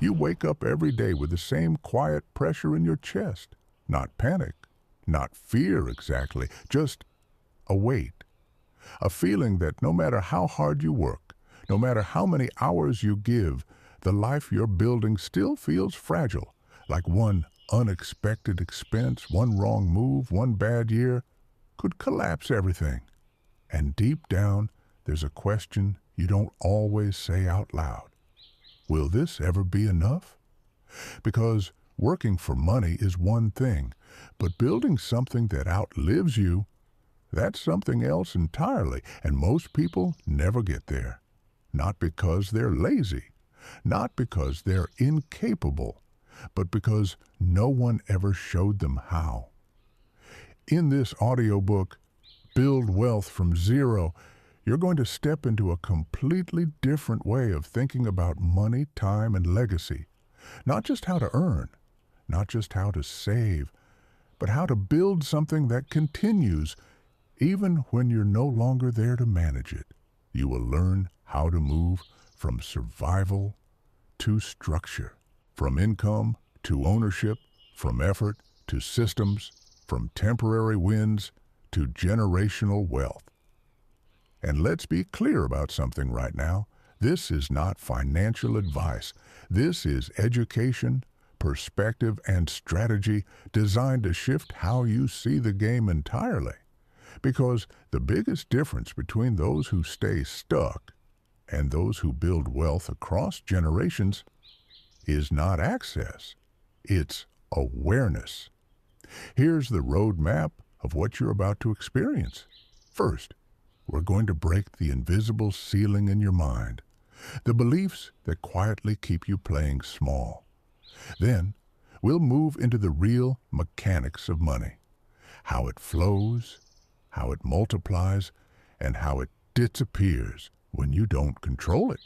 You wake up every day with the same quiet pressure in your chest. Not panic, not fear exactly, just a weight. A feeling that no matter how hard you work, no matter how many hours you give, the life you're building still feels fragile, like one unexpected expense, one wrong move, one bad year could collapse everything. And deep down, there's a question you don't always say out loud. Will this ever be enough? Because working for money is one thing, but building something that outlives you, that's something else entirely, and most people never get there. Not because they're lazy, not because they're incapable, but because no one ever showed them how. In this audiobook, Build Wealth from Zero, you're going to step into a completely different way of thinking about money, time, and legacy. Not just how to earn, not just how to save, but how to build something that continues even when you're no longer there to manage it. You will learn how to move from survival to structure, from income to ownership, from effort to systems, from temporary wins to generational wealth. And let's be clear about something right now. This is not financial advice. This is education, perspective, and strategy designed to shift how you see the game entirely. Because the biggest difference between those who stay stuck and those who build wealth across generations is not access, it's awareness. Here's the roadmap of what you're about to experience. First, we're going to break the invisible ceiling in your mind, the beliefs that quietly keep you playing small. Then, we'll move into the real mechanics of money, how it flows, how it multiplies, and how it disappears when you don't control it.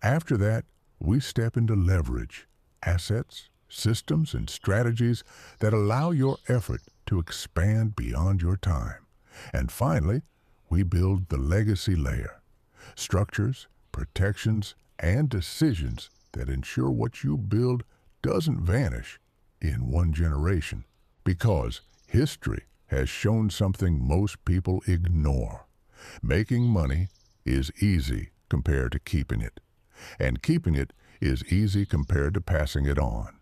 After that, we step into leverage, assets, systems, and strategies that allow your effort to expand beyond your time. And finally, we build the legacy layer, structures, protections, and decisions that ensure what you build doesn't vanish in one generation. Because history has shown something most people ignore. Making money is easy compared to keeping it, and keeping it is easy compared to passing it on.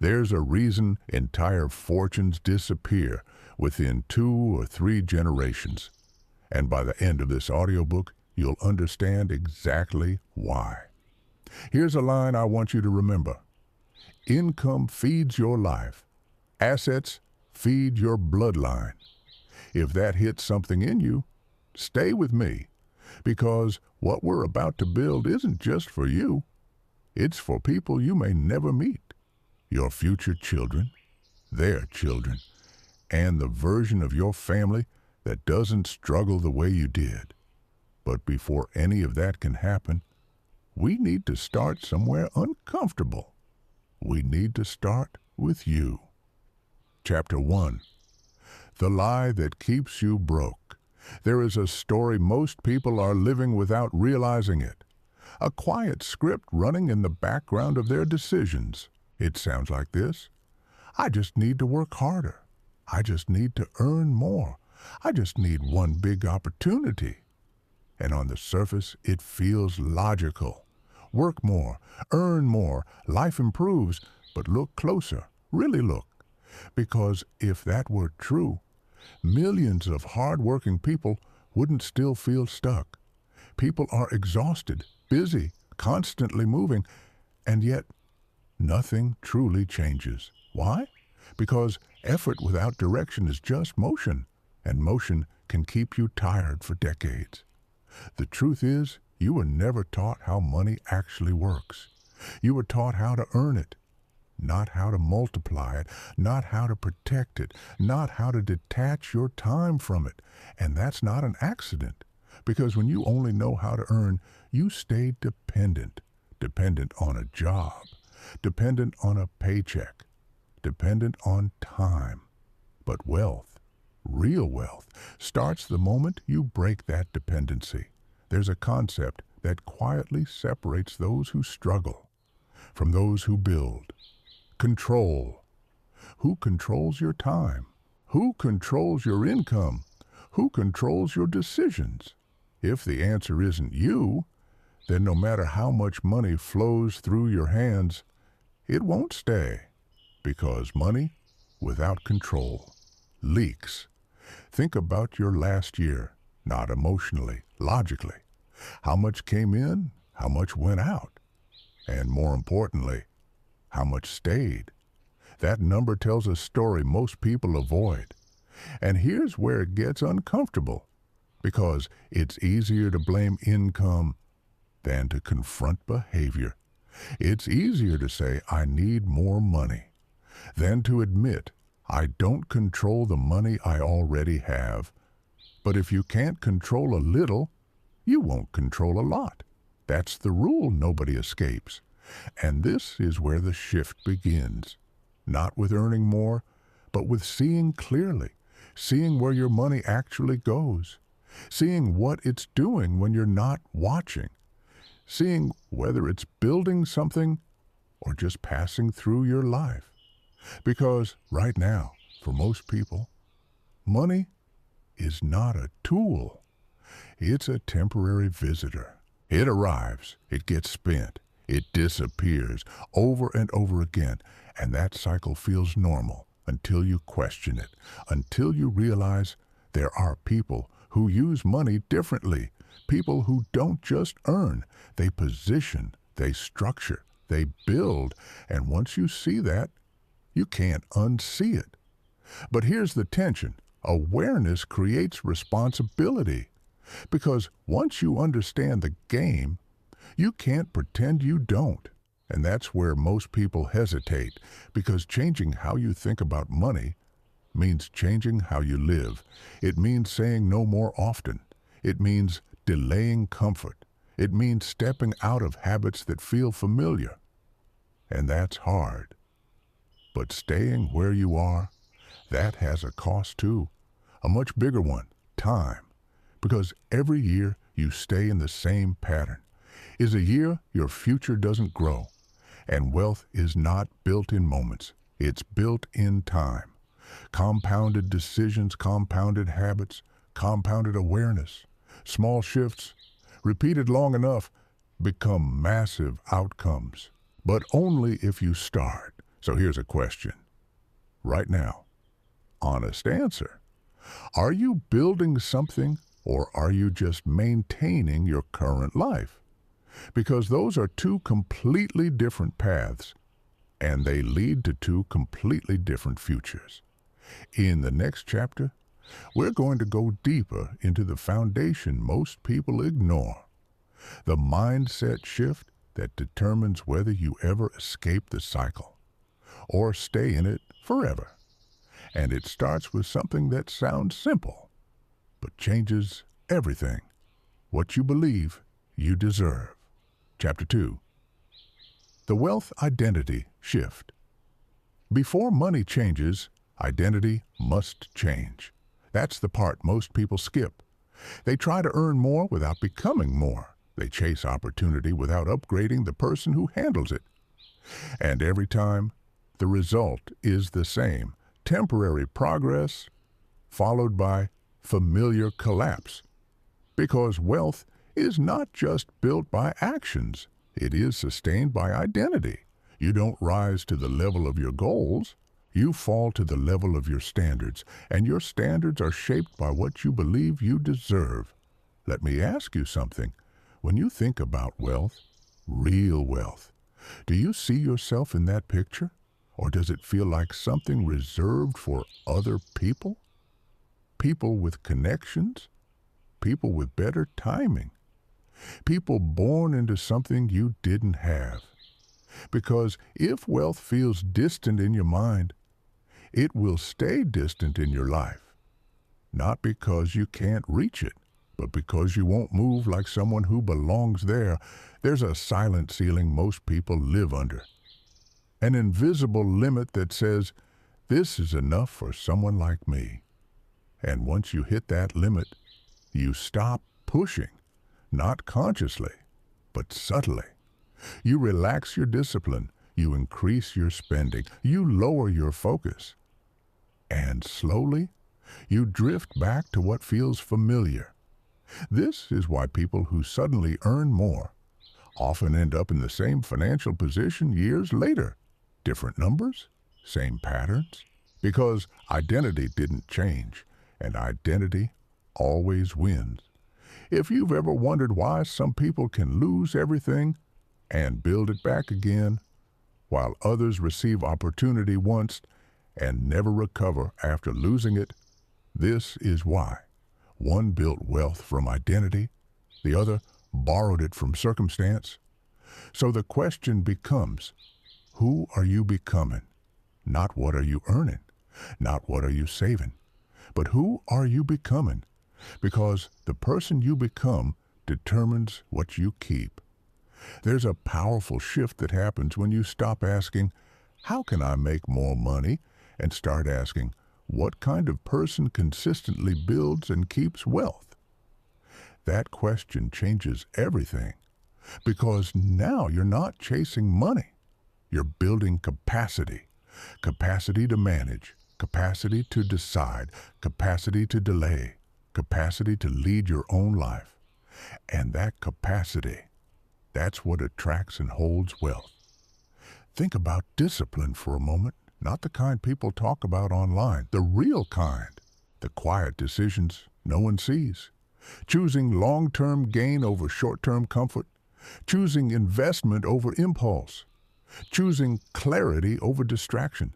There's a reason entire fortunes disappear within 2 or 3 generations. And by the end of this audiobook, you'll understand exactly why. Here's a line I want you to remember. Income feeds your life. Assets feed your bloodline. If that hits something in you, stay with me, because what we're about to build isn't just for you. It's for people you may never meet, your future children, their children, and the version of your family that doesn't struggle the way you did. But before any of that can happen, we need to start somewhere uncomfortable. We need to start with you. Chapter 1. The Lie That Keeps You Broke. There is a story most people are living without realizing it. A quiet script running in the background of their decisions. It sounds like this. I just need to work harder. I just need to earn more. I just need one big opportunity. And on the surface, it feels logical. Work more, earn more, life improves, but look closer, really look. Because if that were true, millions of hard-working people wouldn't still feel stuck. People are exhausted, busy, constantly moving, and yet nothing truly changes. Why? Because effort without direction is just motion, and motion can keep you tired for decades. The truth is, you were never taught how money actually works. You were taught how to earn it, not how to multiply it, not how to protect it, not how to detach your time from it. And that's not an accident, because when you only know how to earn, you stay dependent on a job, dependent on a paycheck, dependent on time. But wealth, real wealth, starts the moment you break that dependency. There's a concept that quietly separates those who struggle from those who build. Control. Who controls your time? Who controls your income? Who controls your decisions? If the answer isn't you, then no matter how much money flows through your hands, it won't stay. Because money without control leaks. Think about your last year, not emotionally, logically. How much came in? How much went out? And more importantly, how much stayed? That number tells a story most people avoid. And here's where it gets uncomfortable, because it's easier to blame income than to confront behavior. It's easier to say, I need more money, than to admit, I don't control the money I already have. But if you can't control a little, you won't control a lot. That's the rule nobody escapes. And this is where the shift begins. Not with earning more, but with seeing clearly, seeing where your money actually goes, seeing what it's doing when you're not watching, seeing whether it's building something or just passing through your life. Because right now, for most people, money is not a tool. It's a temporary visitor. It arrives, it gets spent, it disappears over and over again, and that cycle feels normal until you question it, until you realize there are people who use money differently, people who don't just earn, they position, they structure, they build, and once you see that, you can't unsee it. But here's the tension. Awareness creates responsibility. Because once you understand the game, you can't pretend you don't. And that's where most people hesitate, because changing how you think about money means changing how you live. It means saying no more often. It means delaying comfort. It means stepping out of habits that feel familiar. And that's hard. But staying where you are, that has a cost too. A much bigger one, time. Because every year you stay in the same pattern is a year your future doesn't grow. And wealth is not built in moments. It's built in time. Compounded decisions, compounded habits, compounded awareness. Small shifts, repeated long enough, become massive outcomes. But only if you start. So here's a question. Right now, honest answer. Are you building something, or are you just maintaining your current life? Because those are two completely different paths, and they lead to two completely different futures. In the next chapter, we're going to go deeper into the foundation most people ignore. The mindset shift that determines whether you ever escape the cycle or stay in it forever. And it starts with something that sounds simple, but changes everything. What you believe you deserve. Chapter 2. The Wealth Identity Shift. Before money changes, identity must change. That's the part most people skip. They try to earn more without becoming more. They chase opportunity without upgrading the person who handles it. And every time, the result is the same. Temporary progress followed by familiar collapse. Because wealth is not just built by actions. It is sustained by identity. You don't rise to the level of your goals. You fall to the level of your standards, and your standards are shaped by what you believe you deserve. Let me ask you something. When you think about wealth, real wealth, do you see yourself in that picture? Or does it feel like something reserved for other people? People with connections? People with better timing? People born into something you didn't have? Because if wealth feels distant in your mind, it will stay distant in your life. Not because you can't reach it, but because you won't move like someone who belongs there. There's a silent ceiling most people live under. An invisible limit that says, this is enough for someone like me. And once you hit that limit, you stop pushing, not consciously, but subtly. You relax your discipline. You increase your spending. You lower your focus. And slowly, you drift back to what feels familiar. This is why people who suddenly earn more often end up in the same financial position years later. Different numbers, same patterns. Because identity didn't change, and identity always wins. If you've ever wondered why some people can lose everything and build it back again, while others receive opportunity once and never recover after losing it, this is why. One built wealth from identity, the other borrowed it from circumstance. So the question becomes, who are you becoming? Not what are you earning, not what are you saving, but who are you becoming? Because the person you become determines what you keep. There's a powerful shift that happens when you stop asking, how can I make more money? And start asking, what kind of person consistently builds and keeps wealth? That question changes everything, because now you're not chasing money. You're building capacity. Capacity to manage, capacity to decide, capacity to delay, capacity to lead your own life. And that capacity, that's what attracts and holds wealth. Think about discipline for a moment, not the kind people talk about online, the real kind, the quiet decisions no one sees. Choosing long-term gain over short-term comfort, choosing investment over impulse, choosing clarity over distraction.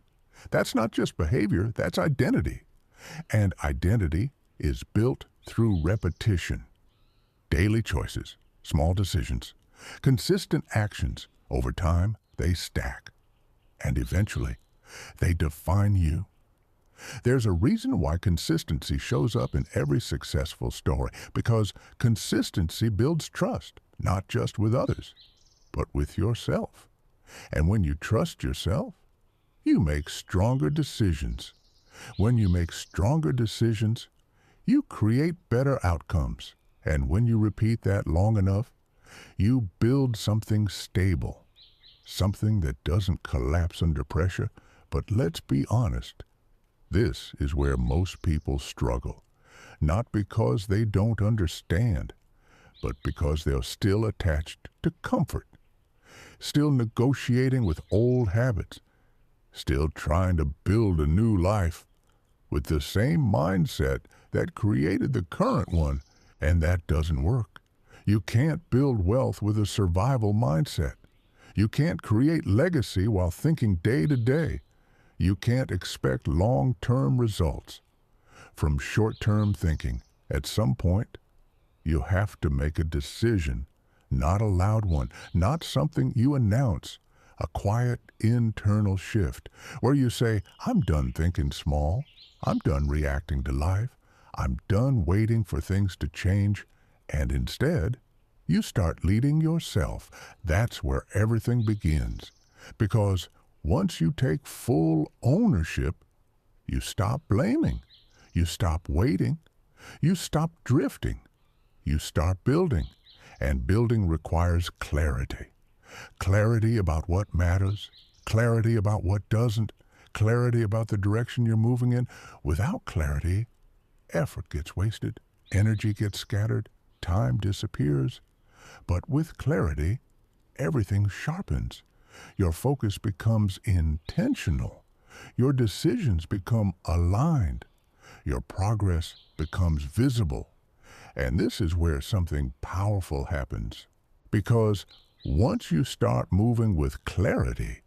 That's not just behavior, that's identity. And identity is built through repetition. Daily choices, small decisions, consistent actions. Over time, they stack. And eventually, they define you. There's a reason why consistency shows up in every successful story, because consistency builds trust, not just with others, but with yourself. And when you trust yourself, you make stronger decisions. When you make stronger decisions, you create better outcomes. And when you repeat that long enough, you build something stable, something that doesn't collapse under pressure. But let's be honest, this is where most people struggle. Not because they don't understand, but because they're still attached to comfort, still negotiating with old habits, still trying to build a new life with the same mindset that created the current one, and that doesn't work. You can't build wealth with a survival mindset. You can't create legacy while thinking day to day. You can't expect long-term results from short-term thinking. At some point, you have to make a decision, not a loud one, not something you announce, a quiet internal shift where you say, I'm done thinking small. I'm done reacting to life. I'm done waiting for things to change. And instead, you start leading yourself. That's where everything begins. Because once you take full ownership, you stop blaming. You stop waiting. You stop drifting. You start building. And building requires clarity. Clarity about what matters. Clarity about what doesn't. Clarity about the direction you're moving in. Without clarity, effort gets wasted. Energy gets scattered. Time disappears. But with clarity, everything sharpens. Your focus becomes intentional. Your decisions become aligned. Your progress becomes visible. And this is where something powerful happens. Because once you start moving with clarity,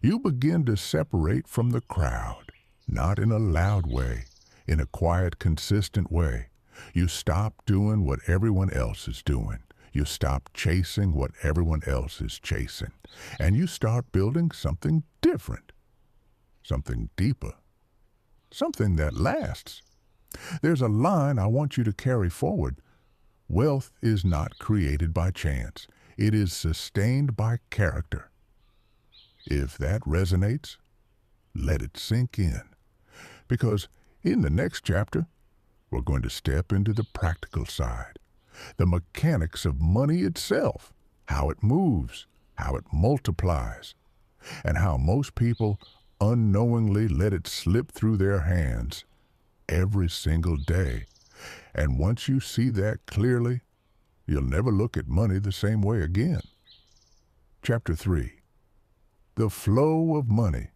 you begin to separate from the crowd, not in a loud way, in a quiet, consistent way. You stop doing what everyone else is doing. You stop chasing what everyone else is chasing. And you start building something different, something deeper, something that lasts. There's a line I want you to carry forward. Wealth is not created by chance. It is sustained by character. If that resonates, let it sink in. Because in the next chapter, we're going to step into the practical side, the mechanics of money itself, how it moves, how it multiplies, and how most people unknowingly let it slip through their hands every single day. And once you see that clearly, you'll never look at money the same way again. Chapter 3. The flow of money.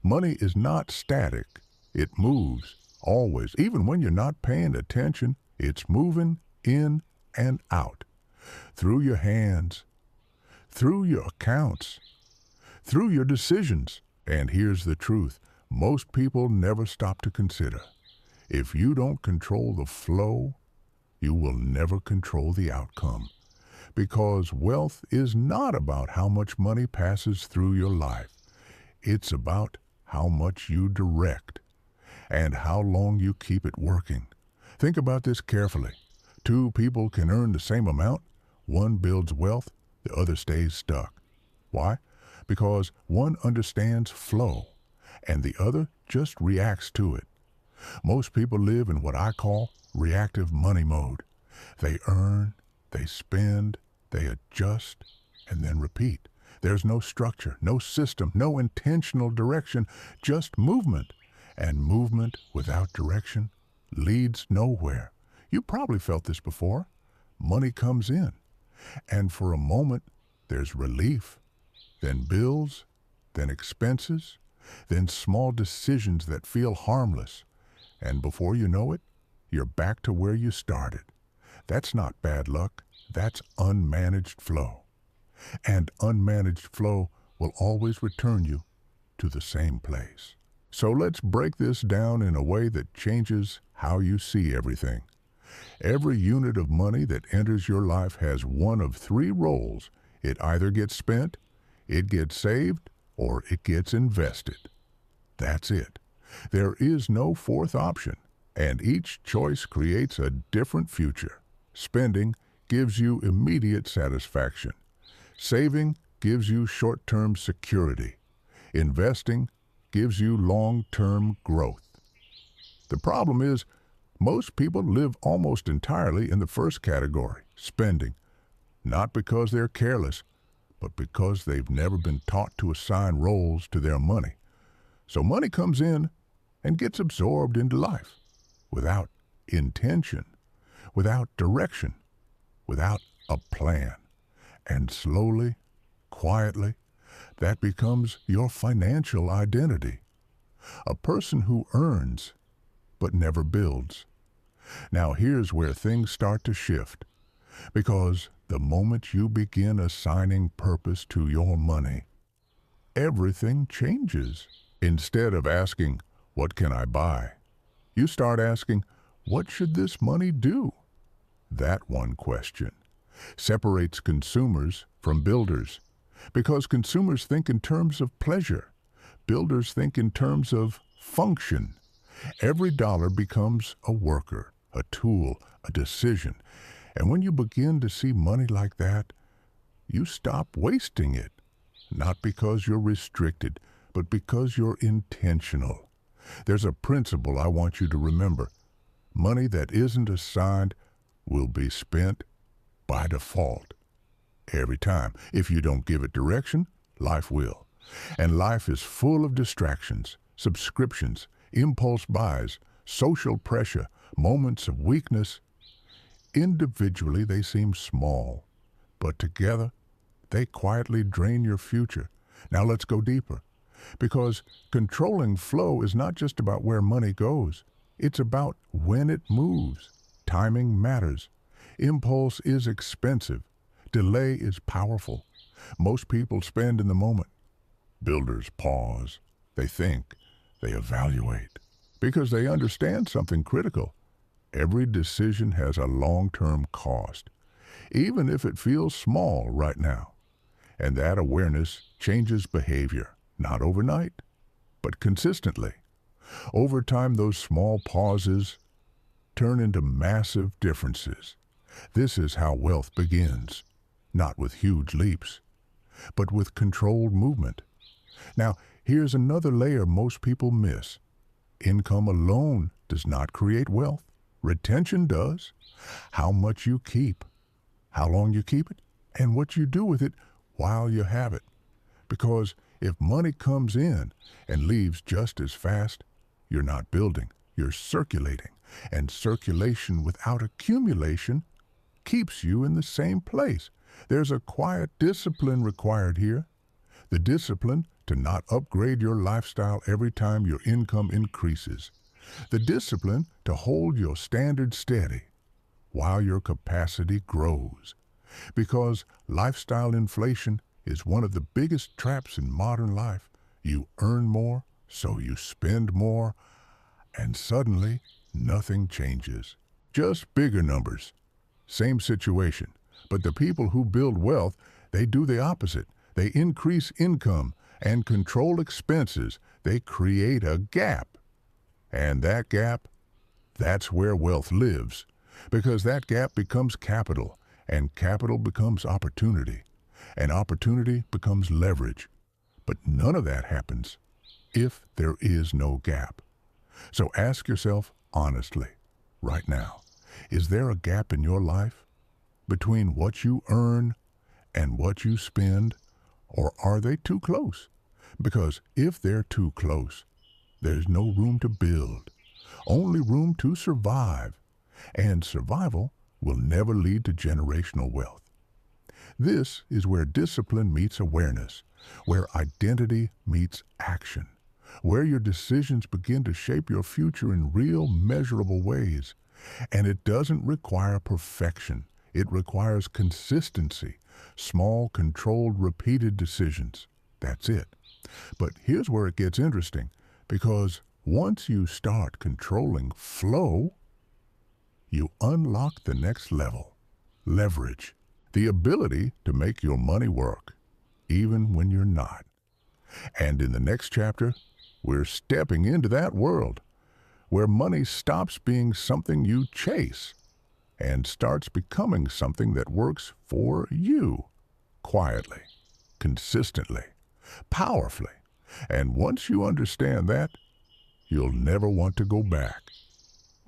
Money is not static. It moves, always. Even when you're not paying attention, it's moving in and out. Through your hands, through your accounts, through your decisions. And here's the truth. Most people never stop to consider. If you don't control the flow, you will never control the outcome. Because wealth is not about how much money passes through your life. It's about how much you direct and how long you keep it working. Think about this carefully. Two people can earn the same amount. One builds wealth, the other stays stuck. Why? Because one understands flow and the other just reacts to it. Most people live in what I call reactive money mode. They earn, they spend, they adjust, and then repeat. There's no structure, no system, no intentional direction, just movement. And movement without direction leads nowhere. You probably felt this before. Money comes in, and for a moment, there's relief, then bills, then expenses, then small decisions that feel harmless. And before you know it, you're back to where you started. That's not bad luck. That's unmanaged flow. And unmanaged flow will always return you to the same place. So let's break this down in a way that changes how you see everything. Every unit of money that enters your life has one of three roles. It either gets spent, it gets saved, or it gets invested. That's it. There is no fourth option, and each choice creates a different future. Spending gives you immediate satisfaction. Saving gives you short-term security. Investing gives you long-term growth. The problem is, most people live almost entirely in the first category, spending, not because they're careless, but because they've never been taught to assign roles to their money. So money comes in and gets absorbed into life without intention, without direction, without a plan. And slowly, quietly, that becomes your financial identity. A person who earns but never builds. Now here's where things start to shift, because the moment you begin assigning purpose to your money, everything changes. Instead of asking, "What can I buy?" you start asking, "What should this money do?" That one question separates consumers from builders, because consumers think in terms of pleasure. Builders think in terms of function. Every dollar becomes a worker, a tool, a decision. And when you begin to see money like that, you stop wasting it, not because you're restricted, but because you're intentional. There's a principle I want you to remember. Money that isn't assigned will be spent by default. Every time. If you don't give it direction, life will. And life is full of distractions, subscriptions, impulse buys, social pressure, moments of weakness. Individually, they seem small, but together, they quietly drain your future. Now let's go deeper. Because controlling flow is not just about where money goes. It's about when it moves. Timing matters. Impulse is expensive. Delay is powerful. Most people spend in the moment. Builders pause. They think. They evaluate. Because they understand something critical. Every decision has a long-term cost, even if it feels small right now. And that awareness changes behavior. Not overnight, but consistently. Over time, those small pauses turn into massive differences. This is how wealth begins, not with huge leaps, but with controlled movement. Now, here's another layer most people miss. Income alone does not create wealth. Retention does. How much you keep, how long you keep it, and what you do with it while you have it. Because if money comes in and leaves just as fast, you're not building, you're circulating. And circulation without accumulation keeps you in the same place. There's a quiet discipline required here. The discipline to not upgrade your lifestyle every time your income increases. The discipline to hold your standard steady while your capacity grows. Because lifestyle inflation is one of the biggest traps in modern life. You earn more, so you spend more, and suddenly nothing changes. Just bigger numbers. Same situation. But the people who build wealth, they do the opposite. They increase income and control expenses. They create a gap. And that gap, that's where wealth lives. Because that gap becomes capital, and capital becomes opportunity, and opportunity becomes leverage. But none of that happens if there is no gap. So ask yourself honestly, right now, is there a gap in your life between what you earn and what you spend, or are they too close? Because if they're too close, there's no room to build, only room to survive. And survival will never lead to generational wealth. This is where discipline meets awareness, where identity meets action, where your decisions begin to shape your future in real, measurable ways. And it doesn't require perfection. It requires consistency, small, controlled, repeated decisions. That's it. But here's where it gets interesting, because once you start controlling flow, you unlock the next level, leverage, the ability to make your money work, even when you're not. And in the next chapter, we're stepping into that world, where money stops being something you chase and starts becoming something that works for you, quietly, consistently, powerfully. And once you understand that, you'll never want to go back.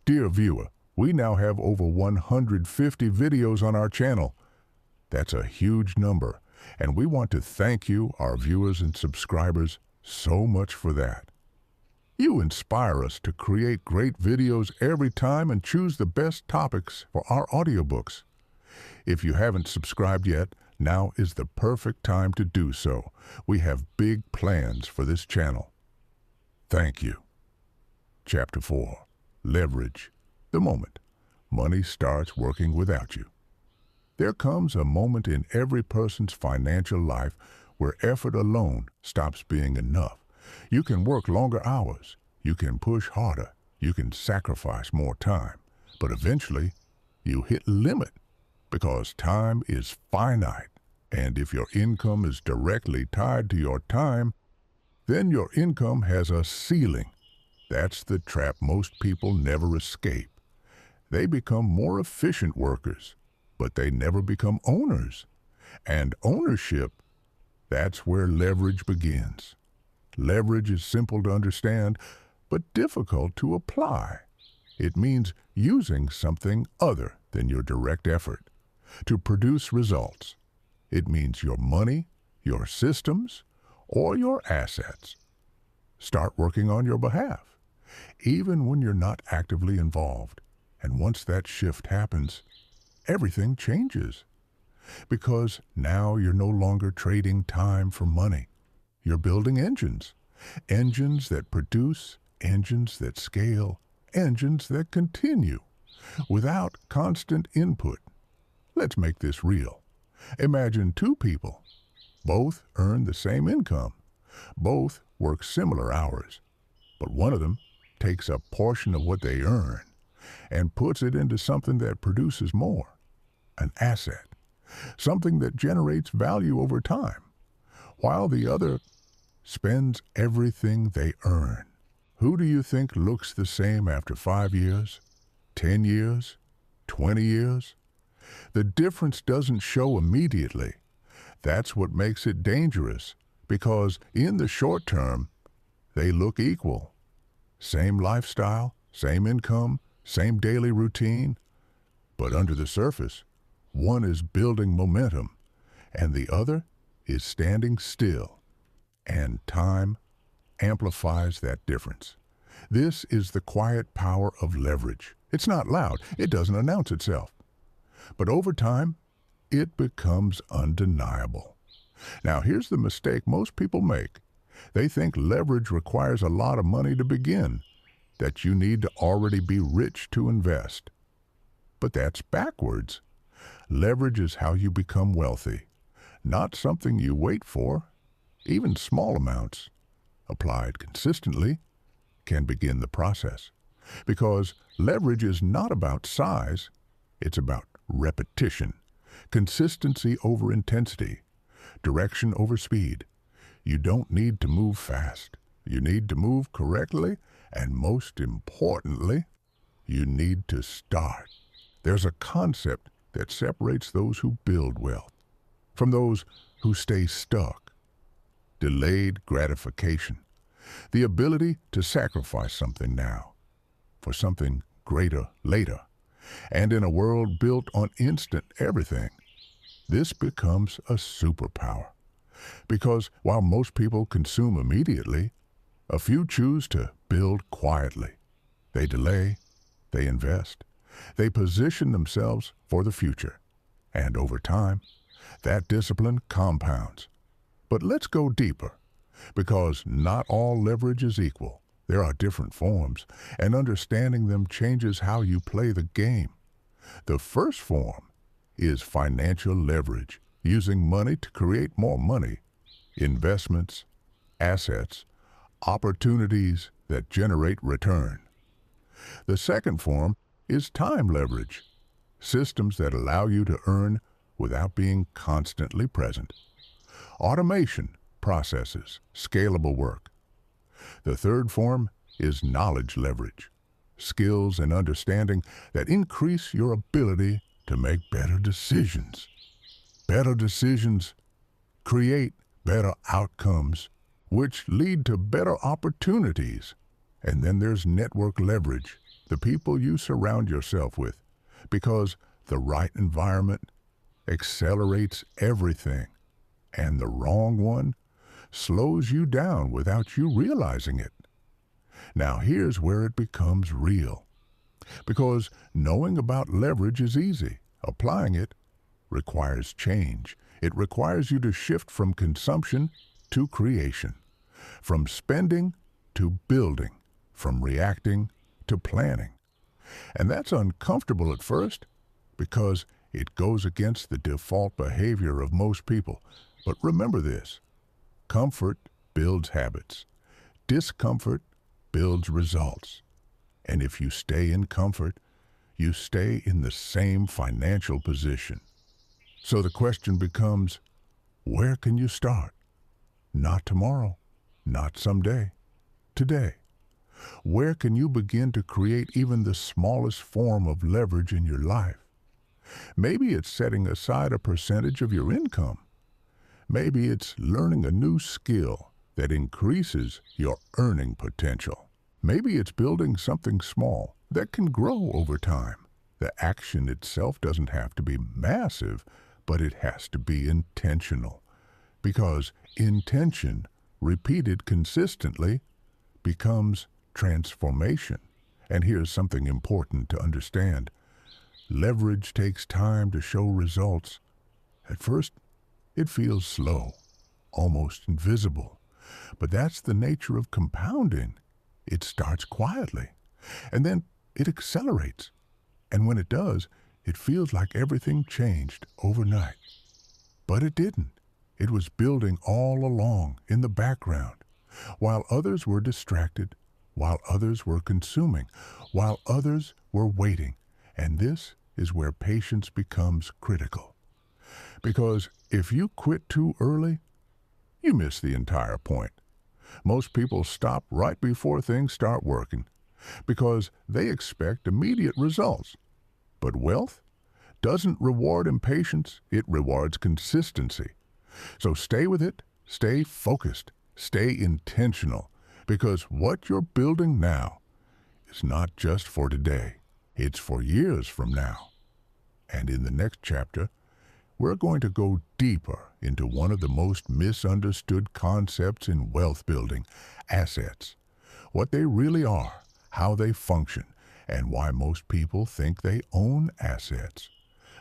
Dear viewer, we now have over 150 videos on our channel. That's a huge number, and we want to thank you, our viewers and subscribers, so much for that. You inspire us to create great videos every time and choose the best topics for our audiobooks. If you haven't subscribed yet, now is the perfect time to do so. We have big plans for this channel. Thank you. Chapter 4. Leverage. The moment money starts working without you. There comes a moment in every person's financial life where effort alone stops being enough. You can work longer hours, you can push harder, you can sacrifice more time, but eventually you hit limit because time is finite. And if your income is directly tied to your time, then your income has a ceiling. That's the trap most people never escape. They become more efficient workers, but they never become owners. And ownership, that's where leverage begins. Leverage is simple to understand, but difficult to apply. It means using something other than your direct effort to produce results. It means your money, your systems, or your assets start working on your behalf, even when you're not actively involved. And once that shift happens, everything changes. Because now you're no longer trading time for money. You're building engines. Engines that produce, engines that scale, engines that continue without constant input. Let's make this real. Imagine two people. Both earn the same income. Both work similar hours. But one of them takes a portion of what they earn and puts it into something that produces more, an asset, something that generates value over time, while the other spends everything they earn. Who do you think looks the same after 5 years, 10 years, 20 years? The difference doesn't show immediately. That's what makes it dangerous, because in the short term, they look equal. Same lifestyle, same income, same daily routine. But under the surface, one is building momentum, and the other is standing still, and time amplifies that difference. This is the quiet power of leverage. It's not loud. It doesn't announce itself. But over time, it becomes undeniable. Now, here's the mistake most people make. They think leverage requires a lot of money to begin, that you need to already be rich to invest. But that's backwards. Leverage is how you become wealthy, not something you wait for. Even small amounts, applied consistently, can begin the process. Because leverage is not about size, it's about repetition, consistency over intensity, direction over speed. You don't need to move fast. You need to move correctly, and most importantly, you need to start. There's a concept that separates those who build wealth from those who stay stuck. Delayed gratification. The ability to sacrifice something now for something greater later. And in a world built on instant everything, this becomes a superpower. Because while most people consume immediately, a few choose to build quietly. They delay, they invest, they position themselves for the future. And over time, that discipline compounds. But let's go deeper, because not all leverage is equal. There are different forms, and understanding them changes how you play the game. The first form is financial leverage, using money to create more money, investments, assets, opportunities that generate return. The second form is time leverage, systems that allow you to earn without being constantly present. Automation, processes, scalable work. The third form is knowledge leverage, skills and understanding that increase your ability to make better decisions. Better decisions create better outcomes, which lead to better opportunities. And then there's network leverage, the people you surround yourself with, because the right environment accelerates everything, and the wrong one slows you down without you realizing it. Now here's where it becomes real. Because knowing about leverage is easy. Applying it requires change. It requires you to shift from consumption to creation, from spending to building, from reacting to planning. And that's uncomfortable at first because it goes against the default behavior of most people. But remember this: comfort builds habits. Discomfort builds results. And if you stay in comfort, you stay in the same financial position. So the question becomes, where can you start? Not tomorrow, not someday, today. Where can you begin to create even the smallest form of leverage in your life? Maybe it's setting aside a percentage of your income. Maybe it's learning a new skill that increases your earning potential. Maybe it's building something small that can grow over time. The action itself doesn't have to be massive, but it has to be intentional. Because intention, repeated consistently, becomes transformation. And here's something important to understand. Leverage takes time to show results. At first, it feels slow, almost invisible. But that's the nature of compounding. It starts quietly, and then it accelerates. And when it does, it feels like everything changed overnight. But it didn't. It was building all along in the background, while others were distracted, while others were consuming, while others were waiting. And this is where patience becomes critical. Because if you quit too early, you miss the entire point. Most people stop right before things start working because they expect immediate results. But wealth doesn't reward impatience, it rewards consistency. So stay with it, stay focused, stay intentional, because what you're building now is not just for today, it's for years from now. And in the next chapter, we're going to go deeper into one of the most misunderstood concepts in wealth building, assets. What they really are, how they function, and why most people think they own assets,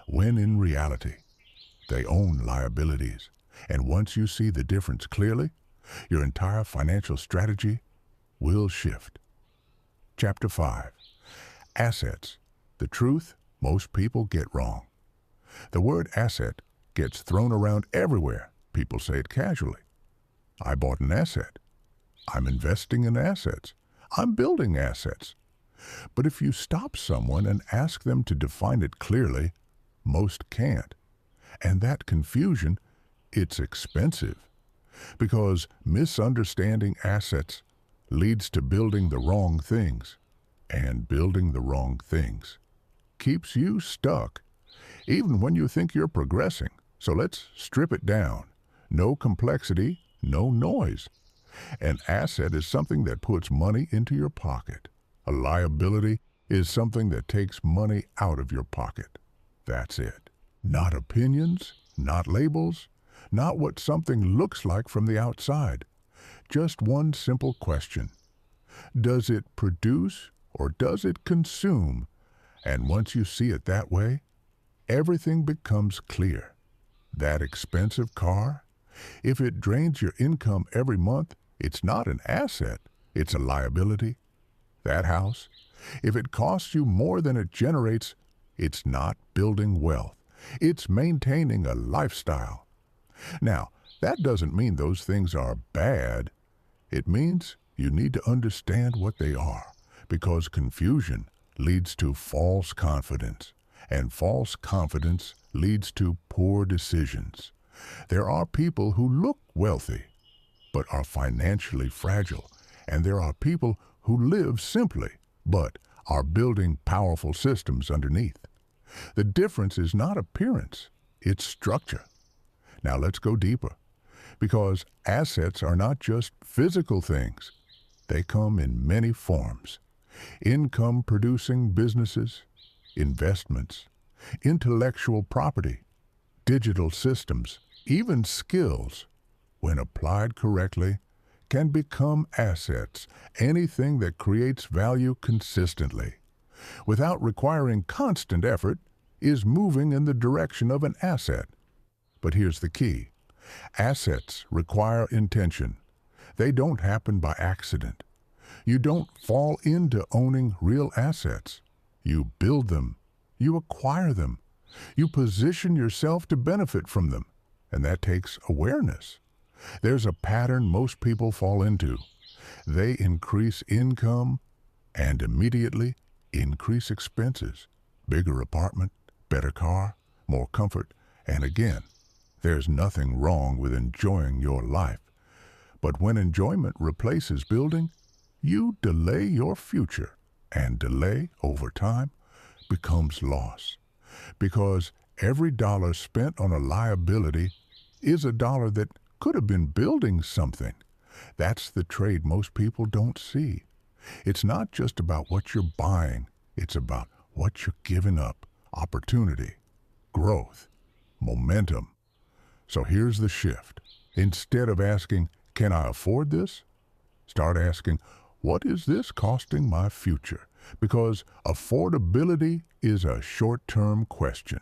when in reality, they own liabilities. And once you see the difference clearly, your entire financial strategy will shift. Chapter 5. Assets. The truth most people get wrong. The word asset gets thrown around everywhere. People say it casually. I bought an asset. I'm investing in assets. I'm building assets. But if you stop someone and ask them to define it clearly, most can't. And that confusion, it's expensive. Because misunderstanding assets leads to building the wrong things. And building the wrong things keeps you stuck, even when you think you're progressing. So let's strip it down. No complexity, no noise. An asset is something that puts money into your pocket. A liability is something that takes money out of your pocket. That's it. Not opinions, not labels, not what something looks like from the outside. Just one simple question. Does it produce or does it consume? And once you see it that way, everything becomes clear. That expensive car, if it drains your income every month, it's not an asset, it's a liability. That house, if it costs you more than it generates, it's not building wealth. It's maintaining a lifestyle. Now, that doesn't mean those things are bad. It means you need to understand what they are, because confusion leads to false confidence, and false confidence leads to poor decisions. There are people who look wealthy, but are financially fragile, and there are people who live simply, but are building powerful systems underneath. The difference is not appearance, it's structure. Now let's go deeper, because assets are not just physical things. They come in many forms. Income-producing businesses, investments, intellectual property, digital systems, even skills, when applied correctly, can become assets, anything that creates value consistently, without requiring constant effort, is moving in the direction of an asset. But here's the key. Assets require intention. They don't happen by accident. You don't fall into owning real assets. You build them. You acquire them. You position yourself to benefit from them. And that takes awareness. There's a pattern most people fall into. They increase income and immediately increase expenses. Bigger apartment, better car, more comfort. And again, there's nothing wrong with enjoying your life. But when enjoyment replaces building, you delay your future. And delay, over time, becomes loss. Because every dollar spent on a liability is a dollar that could have been building something. That's the trade most people don't see. It's not just about what you're buying. It's about what you're giving up. Opportunity, growth, momentum. So here's the shift. Instead of asking, can I afford this? Start asking, what is this costing my future? Because affordability is a short-term question,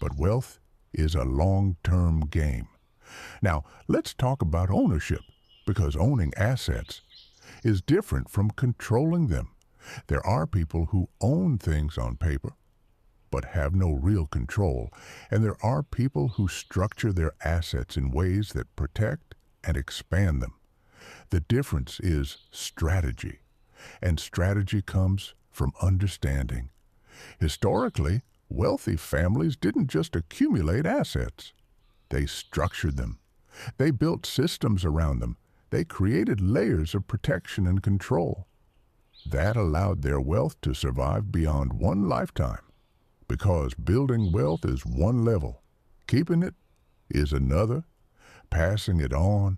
but wealth is a long-term game. Now, let's talk about ownership, because owning assets is different from controlling them. There are people who own things on paper, but have no real control, and there are people who structure their assets in ways that protect and expand them. The difference is strategy, and strategy comes from understanding. Historically, wealthy families didn't just accumulate assets. They structured them. They built systems around them. They created layers of protection and control. That allowed their wealth to survive beyond one lifetime. Because building wealth is one level, keeping it is another, passing it on,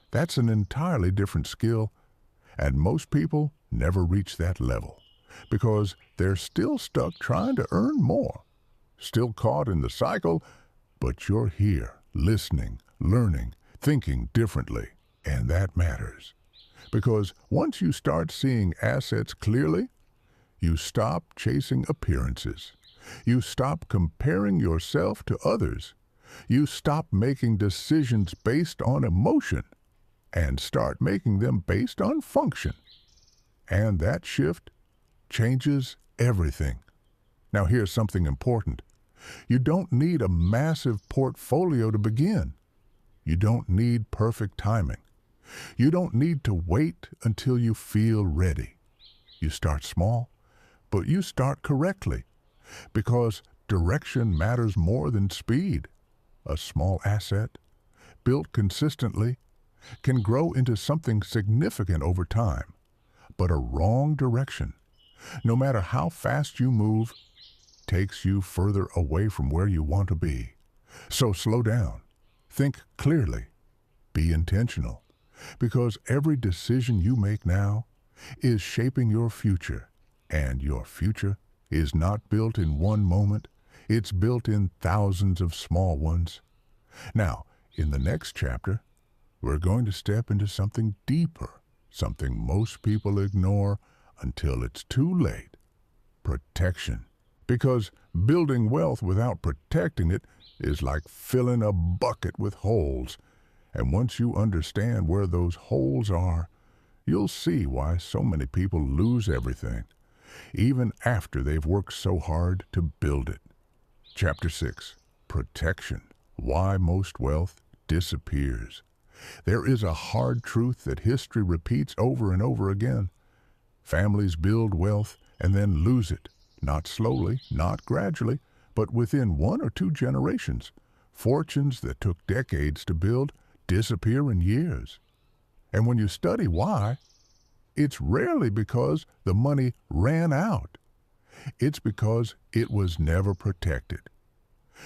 that's an entirely different skill, and most people never reach that level because they're still stuck trying to earn more, still caught in the cycle But you're here, listening, learning, thinking differently, and that matters. Because once you start seeing assets clearly, you stop chasing appearances. You stop comparing yourself to others. You stop making decisions based on emotion and start making them based on function. And that shift changes everything. Now here's something important. You don't need a massive portfolio to begin. You don't need perfect timing. You don't need to wait until you feel ready. You start small, but you start correctly, because direction matters more than speed. A small asset, built consistently, can grow into something significant over time. But a wrong direction, no matter how fast you move, takes you further away from where you want to be. So slow down, think clearly, be intentional, because every decision you make now is shaping your future, and your future is not built in one moment, it's built in thousands of small ones. Now, in the next chapter, we're going to step into something deeper, something most people ignore until it's too late. Protection. Because building wealth without protecting it is like filling a bucket with holes. And once you understand where those holes are, you'll see why so many people lose everything, even after they've worked so hard to build it. Chapter 6. Protection. Why most wealth disappears. There is a hard truth that history repeats over and over again. Families build wealth and then lose it. Not slowly, not gradually, but within 1 or 2 generations. Fortunes that took decades to build disappear in years. And when you study why, it's rarely because the money ran out. It's because it was never protected.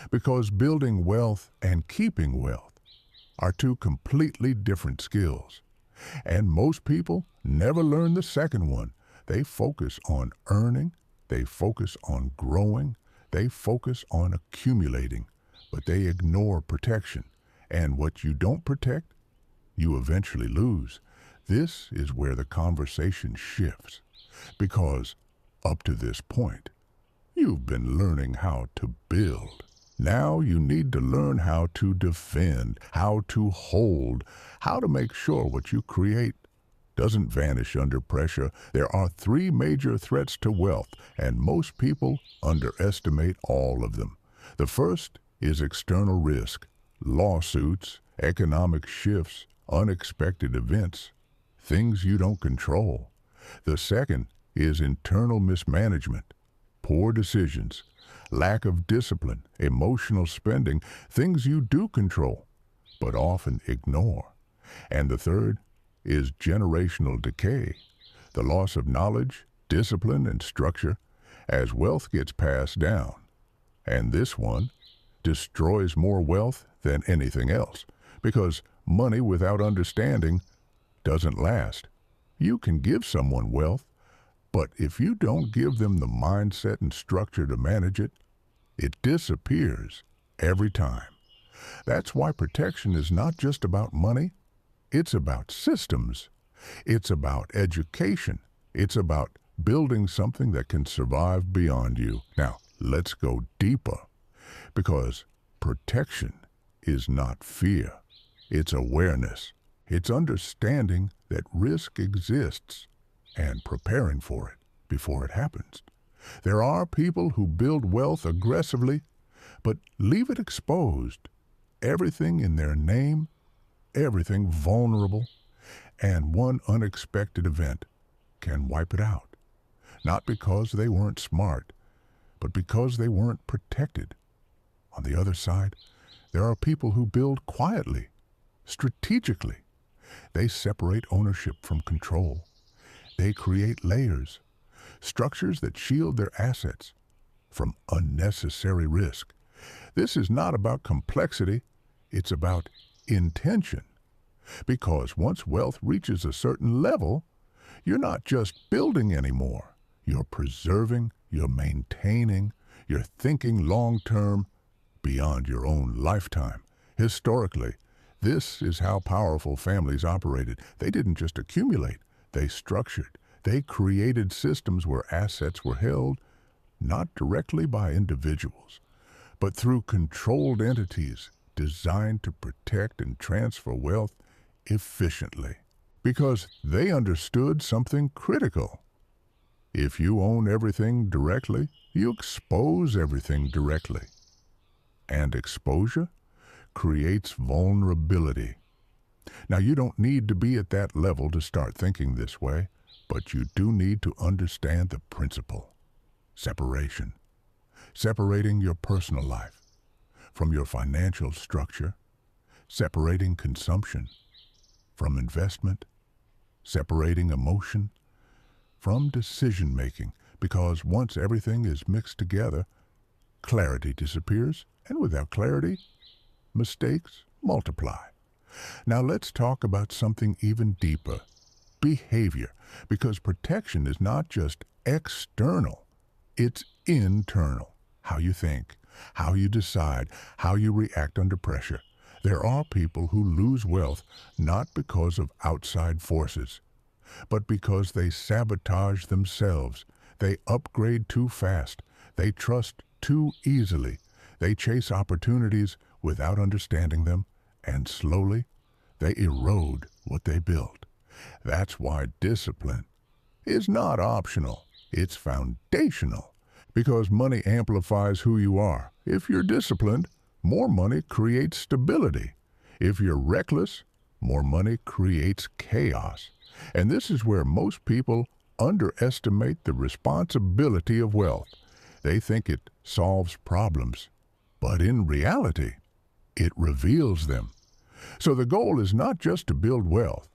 Because building wealth and keeping wealth are 2 completely different skills. And most people never learn the second one. They focus on earning, they focus on growing, they focus on accumulating, but they ignore protection. And what you don't protect, you eventually lose. This is where the conversation shifts. Because up to this point, you've been learning how to build. Now you need to learn how to defend, how to hold, how to make sure what you create doesn't vanish under pressure. There are 3 major threats to wealth, and most people underestimate all of them. The first is external risk, lawsuits, economic shifts, unexpected events, things you don't control. The second is internal mismanagement, poor decisions, lack of discipline, emotional spending, things you do control, but often ignore. And the third is generational decay, the loss of knowledge, discipline, and structure as wealth gets passed down. And this one destroys more wealth than anything else, because money without understanding doesn't last. You can give someone wealth, but if you don't give them the mindset and structure to manage it, it disappears every time. That's why protection is not just about money. It's about systems. It's about education. It's about building something that can survive beyond you. Now, let's go deeper, because protection is not fear. It's awareness. It's understanding that risk exists and preparing for it before it happens. There are people who build wealth aggressively, but leave it exposed. Everything in their name, everything vulnerable, and one unexpected event can wipe it out. Not because they weren't smart, but because they weren't protected. On the other side, there are people who build quietly, strategically. They separate ownership from control. They create layers, structures that shield their assets from unnecessary risk. This is not about complexity, it's about intention. Because once wealth reaches a certain level, you're not just building anymore. You're preserving, you're maintaining, you're thinking long-term, beyond your own lifetime. Historically, this is how powerful families operated. They didn't just accumulate, they structured. They created systems where assets were held not directly by individuals, but through controlled entities designed to protect and transfer wealth efficiently. Because they understood something critical. If you own everything directly, you expose everything directly. And exposure creates vulnerability. Now, you don't need to be at that level to start thinking this way, but you do need to understand the principle. Separation. Separating your personal life from your financial structure. Separating consumption from investment. Separating emotion from decision-making, because once everything is mixed together, clarity disappears, and without clarity, mistakes multiply. Now let's talk about something even deeper, behavior, because protection is not just external, it's internal. How you think, how you decide, how you react under pressure. There are people who lose wealth not because of outside forces, but because they sabotage themselves. They upgrade too fast. They trust too easily. They chase opportunities without understanding them, and slowly they erode what they built. That's why discipline is not optional. It's foundational, because money amplifies who you are. If you're disciplined, more money creates stability. If you're reckless, more money creates chaos. And this is where most people underestimate the responsibility of wealth. They think it solves problems, but in reality, it reveals them. So the goal is not just to build wealth.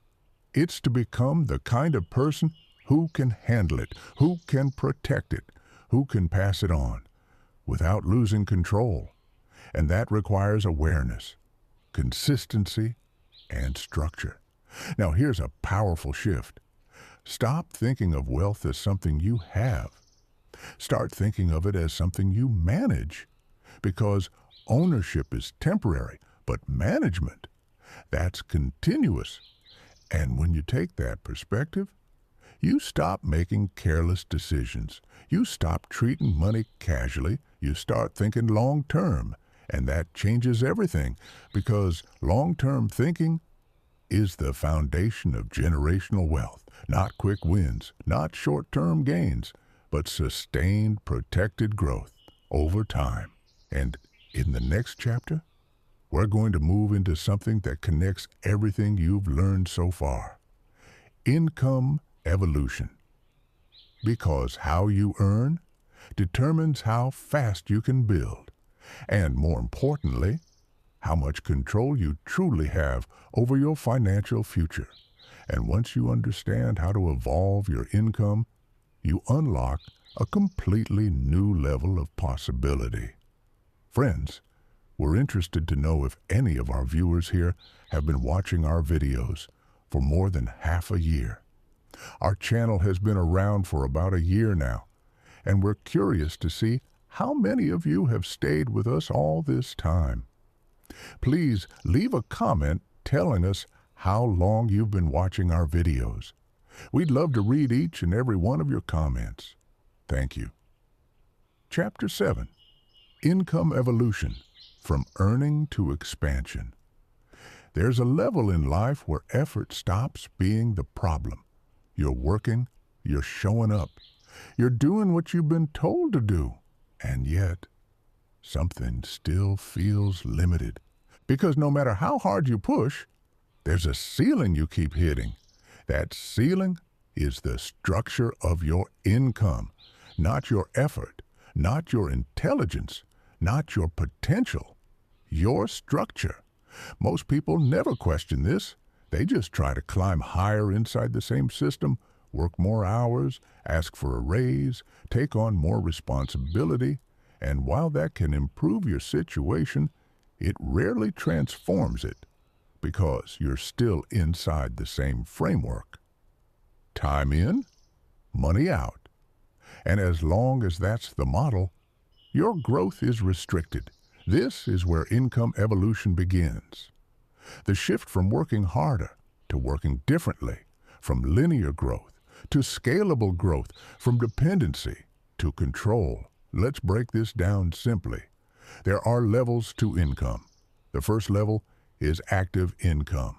It's to become the kind of person who can handle it, who can protect it, who can pass it on without losing control. And that requires awareness, consistency, and structure. Now here's a powerful shift. Stop thinking of wealth as something you have. Start thinking of it as something you manage, because ownership is temporary, but management, that's continuous. And when you take that perspective, you stop making careless decisions. You stop treating money casually. You start thinking long-term. And that changes everything, because long-term thinking is the foundation of generational wealth. Not quick wins, not short-term gains, but sustained, protected growth over time. And in the next chapter, we're going to move into something that connects everything you've learned so far. Income evolution. Because how you earn determines how fast you can build. And more importantly, how much control you truly have over your financial future. And once you understand how to evolve your income, you unlock a completely new level of possibility. Friends, we're interested to know if any of our viewers here have been watching our videos for more than half a year. Our channel has been around for about a year now, and we're curious to see how many of you have stayed with us all this time. Please leave a comment telling us how long you've been watching our videos. We'd love to read each and every one of your comments. Thank you. Chapter 7. Income Evolution, from Earning to Expansion. There's a level in life where effort stops being the problem. You're working, you're showing up, you're doing what you've been told to do, and yet something still feels limited. Because no matter how hard you push, there's a ceiling you keep hitting. That ceiling is the structure of your income, not your effort, not your intelligence, not your potential, your structure. Most people never question this. They just try to climb higher inside the same system, work more hours, ask for a raise, take on more responsibility, and while that can improve your situation, it rarely transforms it, because you're still inside the same framework. Time in, money out. And as long as that's the model, your growth is restricted. This is where income evolution begins. The shift from working harder to working differently, from linear growth to scalable growth, from dependency to control. Let's break this down simply. There are levels to income. The first level is active income.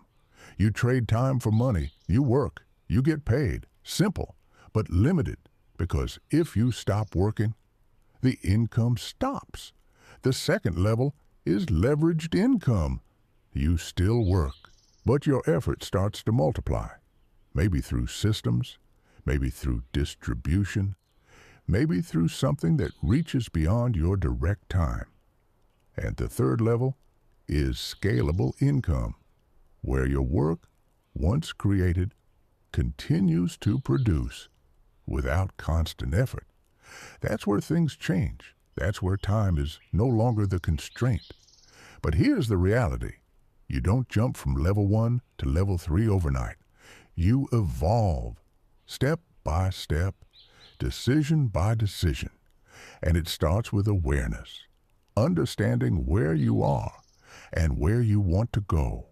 You trade time for money. You work. You get paid. Simple, but limited, because if you stop working, the income stops. The second level is leveraged income. You still work, but your effort starts to multiply. Maybe through systems, maybe through distribution, maybe through something that reaches beyond your direct time. And the third level is scalable income, where your work, once created, continues to produce without constant effort. That's where things change. That's where time is no longer the constraint. But here's the reality. You don't jump from level 1 to level 3 overnight. You evolve, step by step, decision by decision. And it starts with awareness, understanding where you are and where you want to go.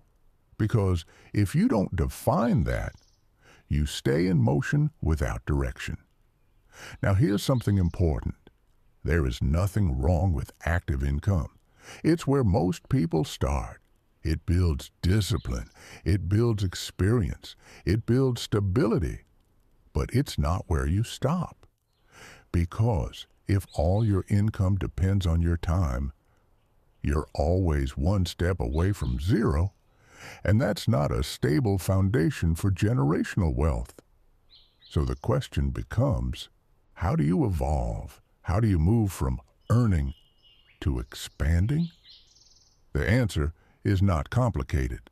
Because if you don't define that, you stay in motion without direction. Now here's something important. There is nothing wrong with active income. It's where most people start. It builds discipline. It builds experience. It builds stability. But it's not where you stop. Because if all your income depends on your time, you're always one step away from zero, and that's not a stable foundation for generational wealth. So the question becomes, how do you evolve? How do you move from earning to expanding? The answer is not complicated,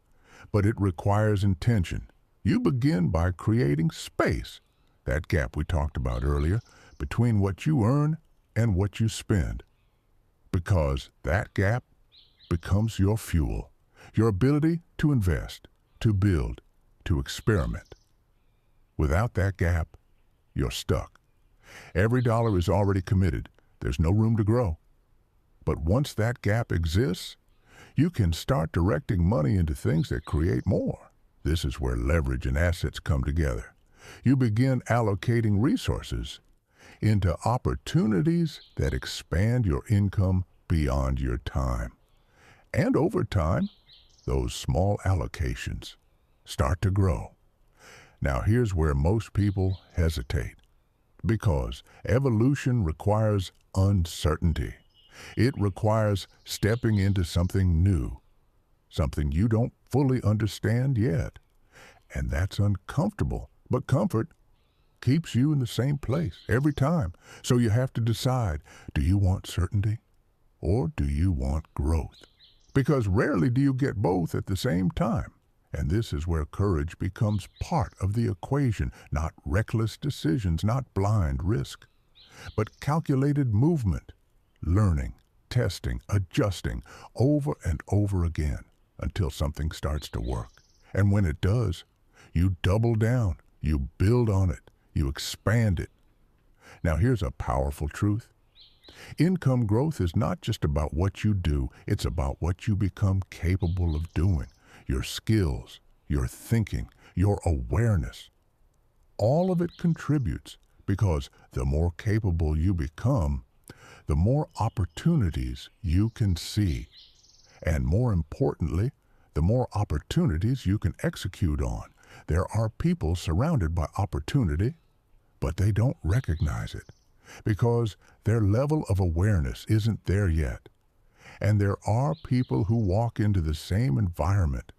but it requires intention. You begin by creating space, that gap we talked about earlier, between what you earn and what you spend. Because that gap becomes your fuel, your ability to invest, to build, to experiment. Without that gap, you're stuck. Every dollar is already committed. There's no room to grow. But once that gap exists, you can start directing money into things that create more. This is where leverage and assets come together. You begin allocating resources into opportunities that expand your income beyond your time. And over time, those small allocations start to grow. Now here's where most people hesitate. Because evolution requires uncertainty. It requires stepping into something new, something you don't fully understand yet. And that's uncomfortable, but comfort keeps you in the same place every time. So you have to decide, do you want certainty or do you want growth? Because rarely do you get both at the same time. And this is where courage becomes part of the equation, not reckless decisions, not blind risk, but calculated movement, learning, testing, adjusting over and over again until something starts to work. And when it does, you double down, you build on it, you expand it. Now here's a powerful truth. Income growth is not just about what you do, it's about what you become capable of doing. Your skills, your thinking, your awareness. All of it contributes because the more capable you become, the more opportunities you can see. And more importantly, the more opportunities you can execute on. There are people surrounded by opportunity, but they don't recognize it because their level of awareness isn't there yet. And there are people who walk into the same environment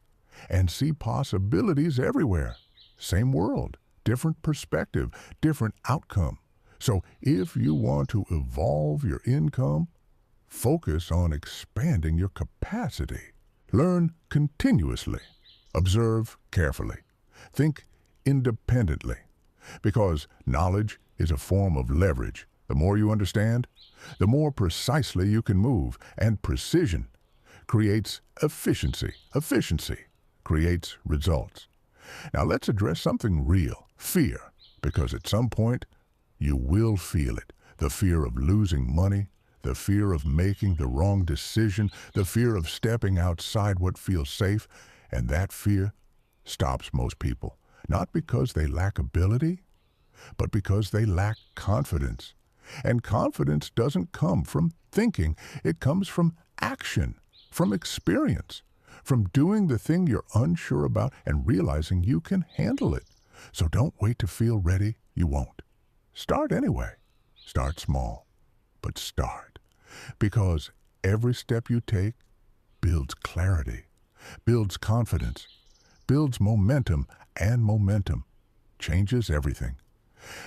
and see possibilities everywhere. Same world, different perspective, different outcome. So if you want to evolve your income, focus on expanding your capacity. Learn continuously. Observe carefully. Think independently. Because knowledge is a form of leverage. The more you understand, the more precisely you can move. And precision creates efficiency. Efficiency creates results. Now let's address something real, fear. Because at some point, you will feel it. The fear of losing money, the fear of making the wrong decision, the fear of stepping outside what feels safe, and that fear stops most people, not because they lack ability, but because they lack confidence. And confidence doesn't come from thinking, it comes from action, from experience, from doing the thing you're unsure about and realizing you can handle it. So don't wait to feel ready, you won't. Start anyway. Start small, but start. Because every step you take builds clarity, builds confidence, builds momentum, and momentum changes everything.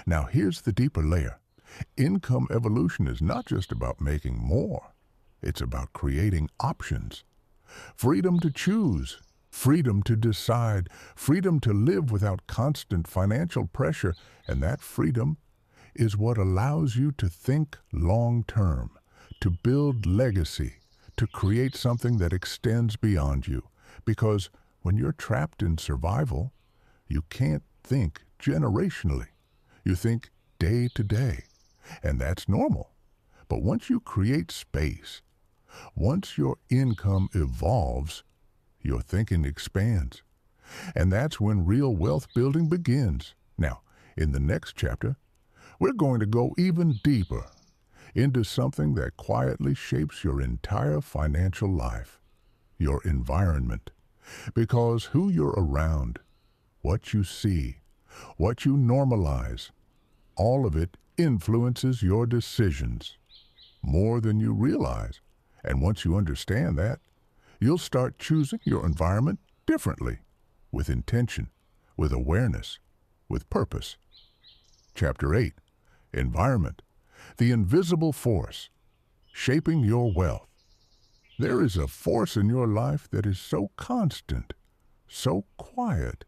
Now here's the deeper layer. Income evolution is not just about making more. It's about creating options. Freedom to choose, freedom to decide, freedom to live without constant financial pressure, and that freedom is what allows you to think long-term, to build legacy, to create something that extends beyond you. Because when you're trapped in survival, you can't think generationally. You think day to day, and that's normal. But once you create space, once your income evolves, your thinking expands. And that's when real wealth building begins. Now, in the next chapter, we're going to go even deeper into something that quietly shapes your entire financial life, your environment. Because who you're around, what you see, what you normalize, all of it influences your decisions more than you realize. And once you understand that, you'll start choosing your environment differently, with intention, with awareness, with purpose. Chapter 8, Environment, the invisible force, shaping your wealth. There is a force in your life that is so constant, so quiet,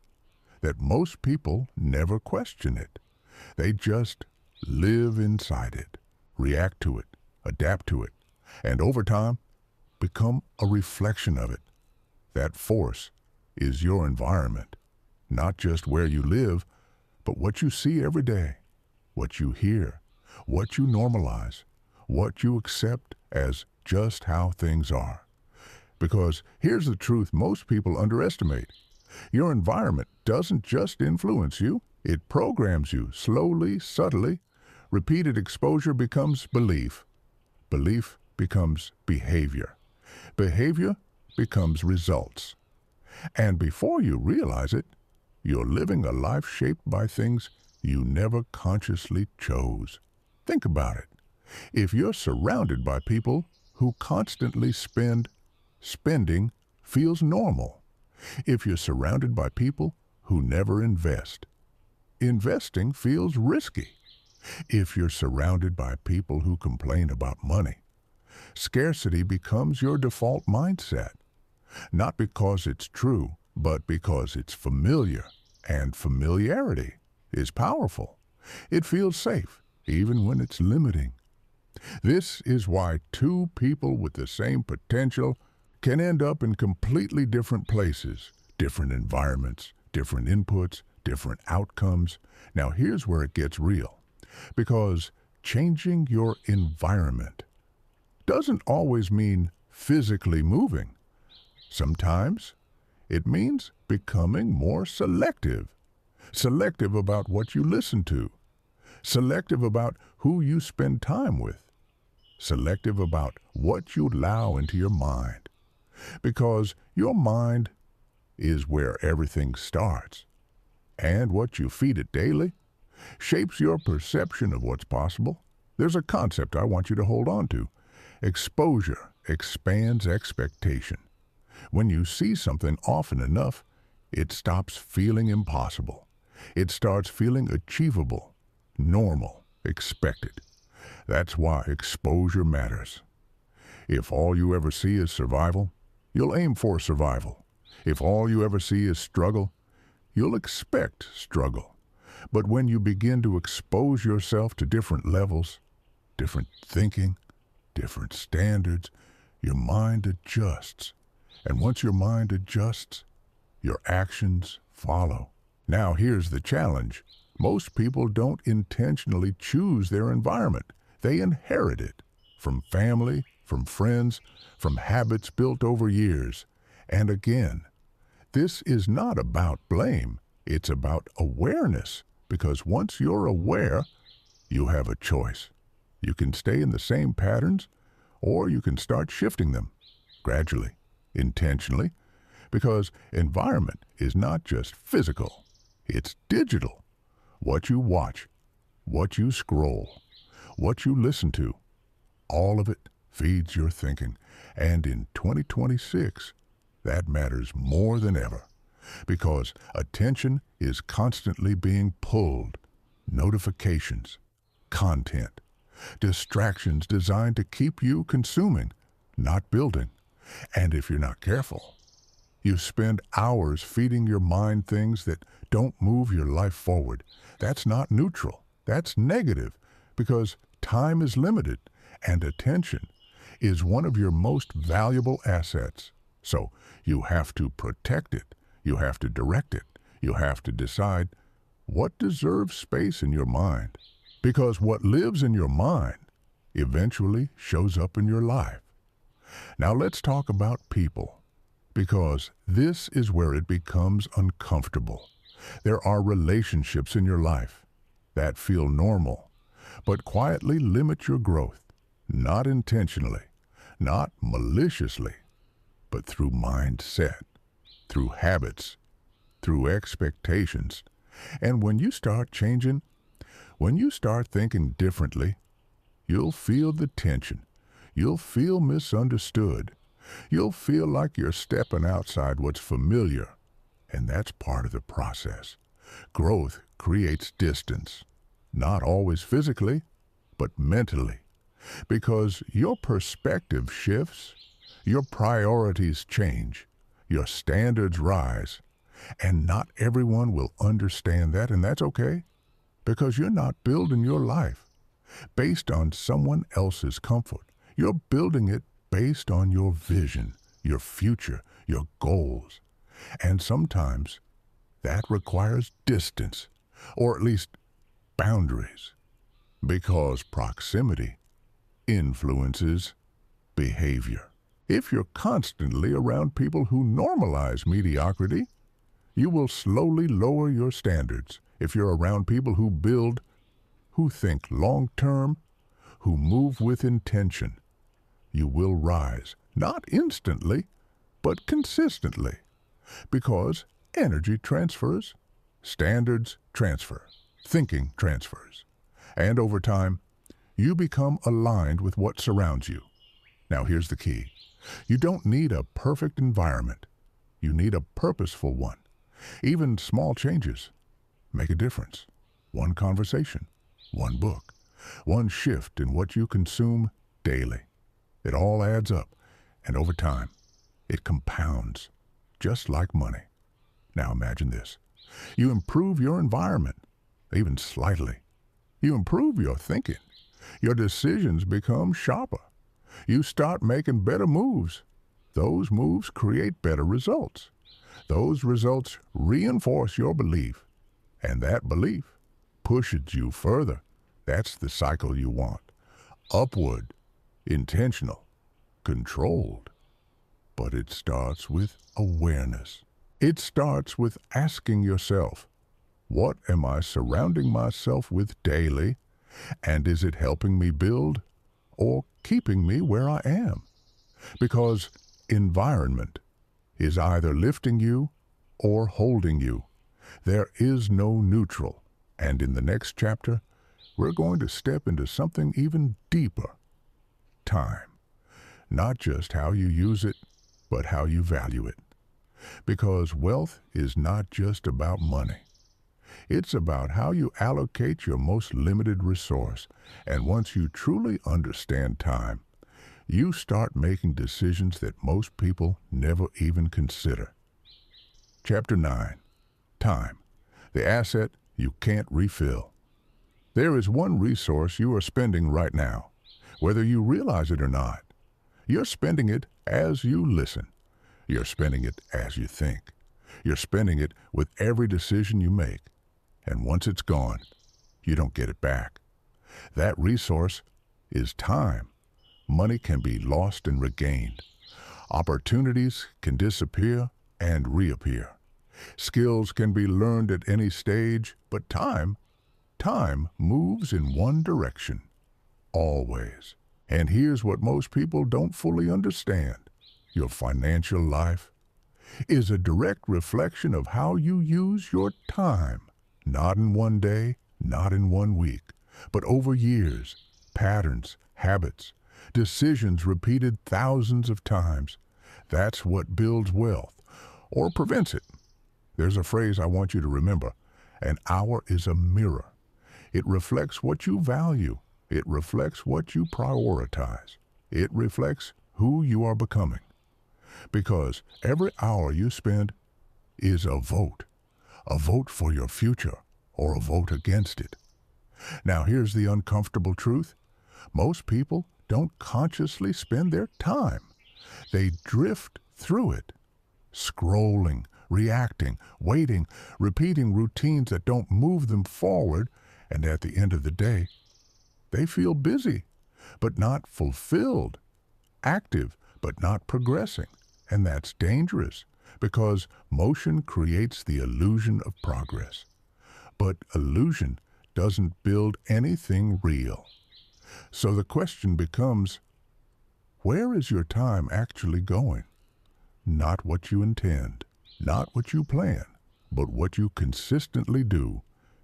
that most people never question it. They just live inside it, react to it, adapt to it, and over time, become a reflection of it. That force is your environment, not just where you live, but what you see every day, what you hear, what you normalize, what you accept as just how things are. Because here's the truth most people underestimate. Your environment doesn't just influence you, it programs you slowly, subtly. Repeated exposure becomes belief. Belief becomes behavior. Behavior becomes results. And before you realize it, you're living a life shaped by things you never consciously chose. Think about it. If you're surrounded by people who constantly spend, spending feels normal. If you're surrounded by people who never invest, investing feels risky. If you're surrounded by people who complain about money, scarcity becomes your default mindset. Not because it's true, but because it's familiar, and familiarity is powerful. It feels safe, even when it's limiting. This is why two people with the same potential can end up in completely different places, different environments, different inputs, different outcomes. Now here's where it gets real. Because changing your environment doesn't always mean physically moving. Sometimes it means becoming more selective. Selective about what you listen to. Selective about who you spend time with. Selective about what you allow into your mind. Because your mind is where everything starts. And what you feed it daily shapes your perception of what's possible. There's a concept I want you to hold on to. Exposure expands expectation. When you see something often enough, it stops feeling impossible. It starts feeling achievable, normal, expected. That's why exposure matters. If all you ever see is survival, you'll aim for survival. If all you ever see is struggle, you'll expect struggle. But when you begin to expose yourself to different levels, different thinking, different standards, your mind adjusts. And once your mind adjusts, your actions follow. Now here's the challenge. Most people don't intentionally choose their environment. They inherit it. from family, from friends, from habits built over years. And again, this is not about blame. It's about awareness, because once you're aware, you have a choice. You can stay in the same patterns, or you can start shifting them gradually, intentionally, because environment is not just physical, it's digital. What you watch, what you scroll, what you listen to, all of it feeds your thinking. And in 2026, that matters more than ever, because attention is constantly being pulled. Notifications, content, distractions designed to keep you consuming, not building. And if you're not careful, you spend hours feeding your mind things that don't move your life forward. That's not neutral. That's negative, because time is limited and attention is one of your most valuable assets. So you have to protect it. You have to direct it. You have to decide what deserves space in your mind. Because what lives in your mind eventually shows up in your life. Now let's talk about people, because this is where it becomes uncomfortable. There are relationships in your life that feel normal, but quietly limit your growth, not intentionally, not maliciously, but through mindset, through habits, through expectations. And when you start changing, when you start thinking differently, you'll feel the tension. You'll feel misunderstood. You'll feel like you're stepping outside what's familiar. And that's part of the process. Growth creates distance, not always physically, but mentally. Because your perspective shifts, your priorities change, your standards rise. And not everyone will understand that, and that's okay. Because you're not building your life based on someone else's comfort. You're building it based on your vision, your future, your goals. And sometimes that requires distance, or at least boundaries, because proximity influences behavior. If you're constantly around people who normalize mediocrity, you will slowly lower your standards. If you're around people who build, who think long-term, who move with intention, you will rise, not instantly, but consistently. Because energy transfers, standards transfer, thinking transfers. And over time, you become aligned with what surrounds you. Now here's the key. You don't need a perfect environment. You need a purposeful one. Even small changes make a difference. One conversation, one book, one shift in what you consume daily. It all adds up, and over time, it compounds, just like money. Now imagine this. You improve your environment, even slightly. You improve your thinking. Your decisions become sharper. You start making better moves. Those moves create better results. Those results reinforce your belief, and that belief pushes you further. That's the cycle you want. Upward, intentional, controlled. But it starts with awareness. It starts with asking yourself, what am I surrounding myself with daily, and is it helping me build or keeping me where I am? Because environment is either lifting you or holding you. There is no neutral. And in the next chapter, we're going to step into something even deeper. Time. Not just how you use it, but how you value it. Because wealth is not just about money. It's about how you allocate your most limited resource. And once you truly understand time, you start making decisions that most people never even consider. Chapter 9. Time. The asset you can't refill. There is one resource you are spending right now, whether you realize it or not. You're spending it as you listen. You're spending it as you think. You're spending it with every decision you make. And once it's gone, you don't get it back. That resource is time. Money can be lost and regained. Opportunities can disappear and reappear. Skills can be learned at any stage, but time moves in one direction. Always. And here's what most people don't fully understand. Your financial life is a direct reflection of how you use your time. Not in one day, not in one week, but over years, patterns, habits, decisions repeated thousands of times. That's what builds wealth, or prevents it. There's a phrase I want you to remember. An hour is a mirror. It reflects what you value. It reflects what you prioritize. It reflects who you are becoming. Because every hour you spend is a vote for your future or a vote against it. Now here's the uncomfortable truth. Most people don't consciously spend their time. They drift through it, scrolling, reacting, waiting, repeating routines that don't move them forward, and at the end of the day, they feel busy, but not fulfilled, active, but not progressing. And that's dangerous because motion creates the illusion of progress. But illusion doesn't build anything real. So the question becomes, where is your time actually going? Not what you intend, not what you plan, but what you consistently do,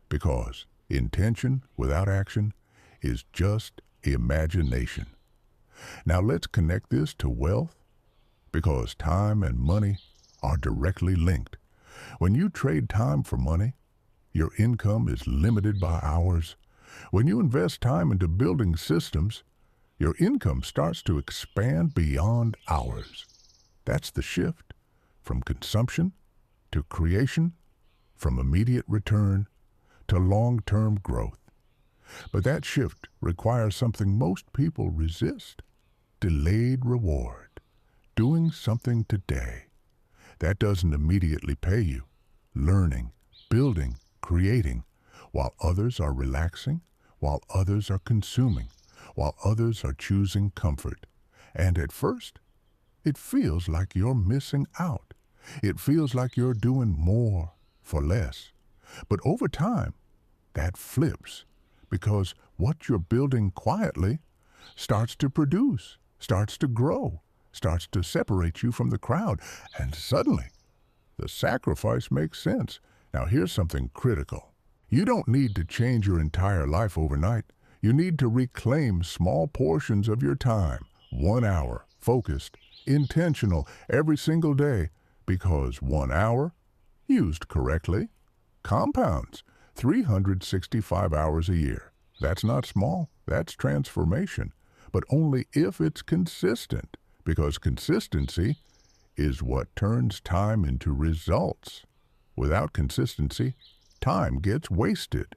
because intention without action is just imagination. Now let's connect this to wealth, because time and money are directly linked. When you trade time for money, your income is limited by hours. When you invest time into building systems, your income starts to expand beyond hours. That's the shift from consumption to creation, from immediate return to long-term growth. But that shift requires something most people resist: delayed reward. Doing something today that doesn't immediately pay you, learning, building, creating, while others are relaxing, while others are consuming, while others are choosing comfort. And at first, it feels like you're missing out. It feels like you're doing more for less. But over time, that flips, because what you're building quietly starts to produce, starts to grow, starts to separate you from the crowd, and suddenly the sacrifice makes sense. Now here's something critical. You don't need to change your entire life overnight. You need to reclaim small portions of your time, 1 hour, focused, intentional, every single day, because 1 hour, used correctly, compounds 365 hours a year. That's not small, that's transformation, but only if it's consistent. Because consistency is what turns time into results. Without consistency, time gets wasted.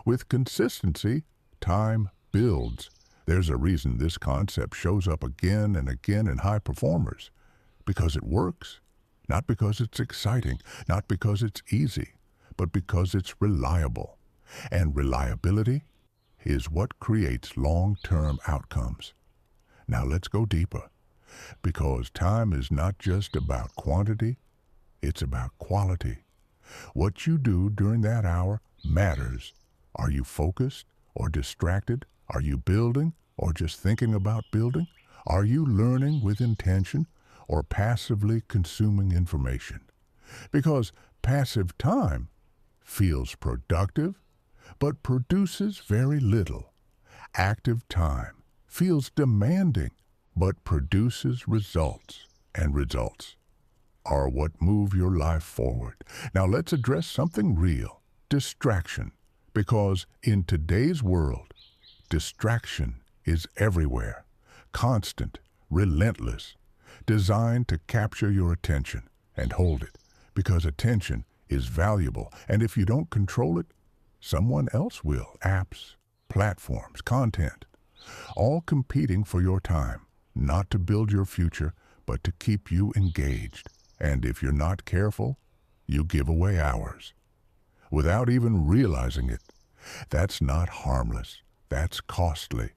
With consistency, time builds. There's a reason this concept shows up again and again in high performers. Because it works. Not because it's exciting, not because it's easy, but because it's reliable. And reliability is what creates long-term outcomes. Now let's go deeper. Because time is not just about quantity, it's about quality. What you do during that hour matters. Are you focused or distracted? Are you building or just thinking about building? Are you learning with intention or passively consuming information? Because passive time feels productive, but produces very little. Active time feels demanding, but produces results, and results are what move your life forward. Now let's address something real: distraction. Because in today's world, distraction is everywhere, constant, relentless, designed to capture your attention and hold it, because attention is valuable, and if you don't control it, someone else will. Apps, platforms, content, all competing for your time. Not to build your future, but to keep you engaged. And if you're not careful, you give away hours without even realizing it. That's not harmless. That's costly.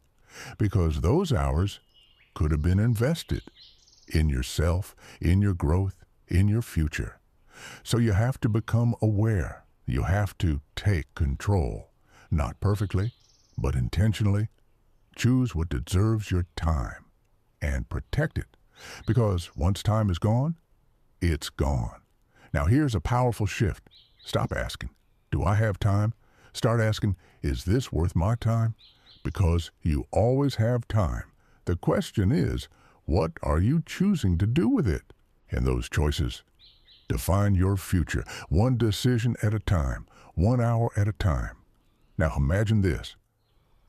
Because those hours could have been invested in yourself, in your growth, in your future. So you have to become aware. You have to take control. Not perfectly, but intentionally. Choose what deserves your time and protect it. Because once time is gone, it's gone. Now here's a powerful shift. Stop asking, do I have time? Start asking, is this worth my time? Because you always have time. The question is, what are you choosing to do with it? And those choices define your future, one decision at a time, 1 hour at a time. Now imagine this.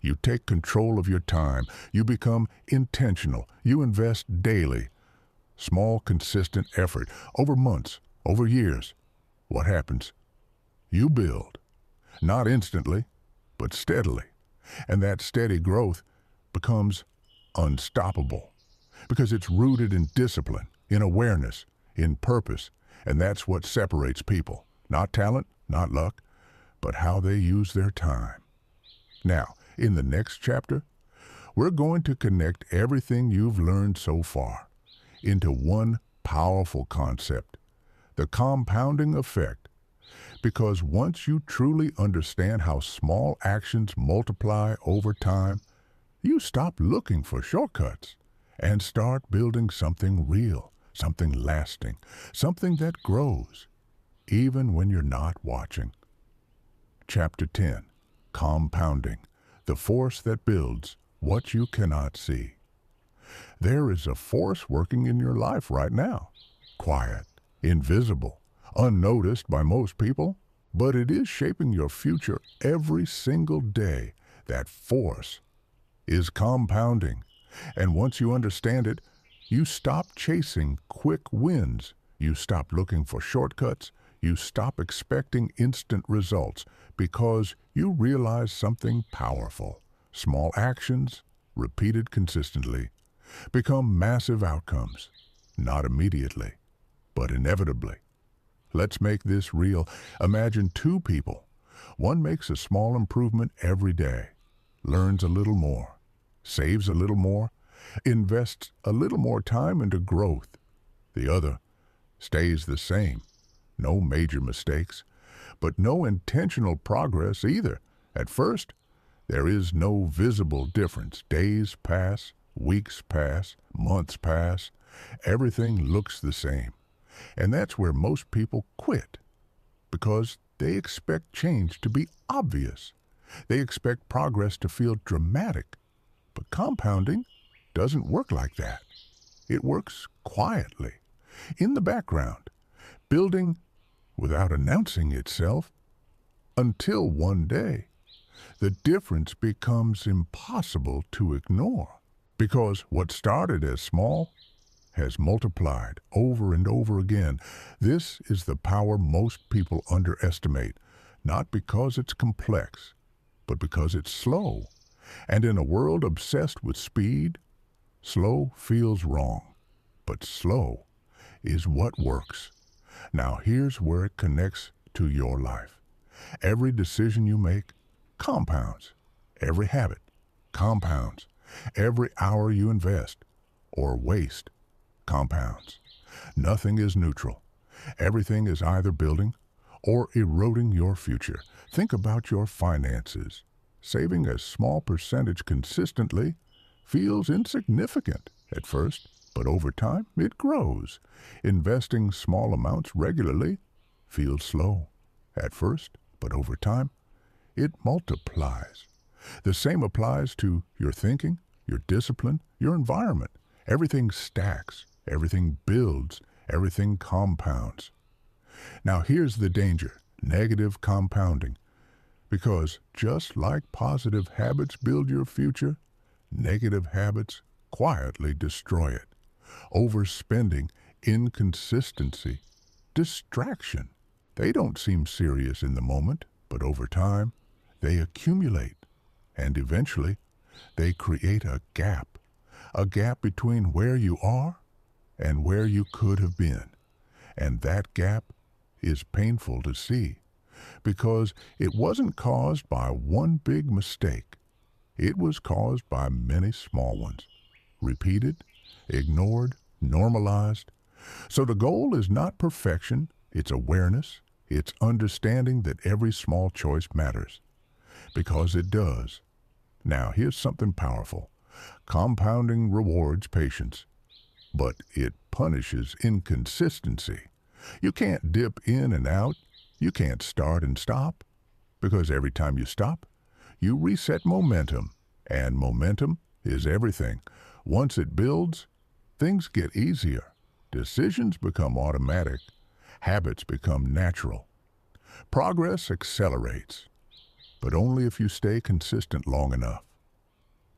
You take control of your time. You become intentional. You invest daily. Small, consistent effort over months, over years. What happens? You build. Not instantly, but steadily. And that steady growth becomes unstoppable because it's rooted in discipline, in awareness, in purpose. And that's what separates people. Not talent, not luck, but how they use their time. Now, in the next chapter, we're going to connect everything you've learned so far into one powerful concept, the compounding effect. Because once you truly understand how small actions multiply over time, you stop looking for shortcuts and start building something real, something lasting, something that grows, even when you're not watching. Chapter 10, Compounding, the force that builds what you cannot see. There is a force working in your life right now, quiet, invisible, unnoticed by most people, but it is shaping your future every single day. That force is compounding, and once you understand it, you stop chasing quick wins. You stop looking for shortcuts. You stop expecting instant results because you realize something powerful. Small actions, repeated consistently, become massive outcomes, not immediately, but inevitably. Let's make this real. Imagine two people. One makes a small improvement every day, learns a little more, saves a little more, invests a little more time into growth. The other stays the same. No major mistakes, but no intentional progress either. At first, there is no visible difference. Days pass, weeks pass, months pass. Everything looks the same. And that's where most people quit, because they expect change to be obvious. They expect progress to feel dramatic. But compounding doesn't work like that. It works quietly, in the background, building without announcing itself, until one day, the difference becomes impossible to ignore. Because what started as small has multiplied over and over again. This is the power most people underestimate, not because it's complex, but because it's slow. And in a world obsessed with speed, slow feels wrong, but slow is what works. Now here's where it connects to your life. Every decision you make compounds. Every habit compounds. Every hour you invest or waste compounds. Nothing is neutral. Everything is either building or eroding your future. Think about your finances. Saving a small percentage consistently feels insignificant at first, but over time it grows. Investing small amounts regularly feels slow at first, but over time it multiplies. The same applies to your thinking, your discipline, your environment. Everything stacks, everything builds, everything compounds. Now here's the danger, negative compounding. Because just like positive habits build your future, negative habits quietly destroy it. Overspending, inconsistency, distraction. They don't seem serious in the moment, but over time, they accumulate. And eventually, they create a gap between where you are and where you could have been. And that gap is painful to see, because it wasn't caused by one big mistake. It was caused by many small ones. repeated, ignored, normalized. So the goal is not perfection, it's awareness, it's understanding that every small choice matters. Because it does. Now, here's something powerful. Compounding rewards patience, but it punishes inconsistency. You can't dip in and out. You can't start and stop, because every time you stop, you reset momentum, and momentum is everything. Once it builds, things get easier. Decisions become automatic. Habits become natural. Progress accelerates, but only if you stay consistent long enough.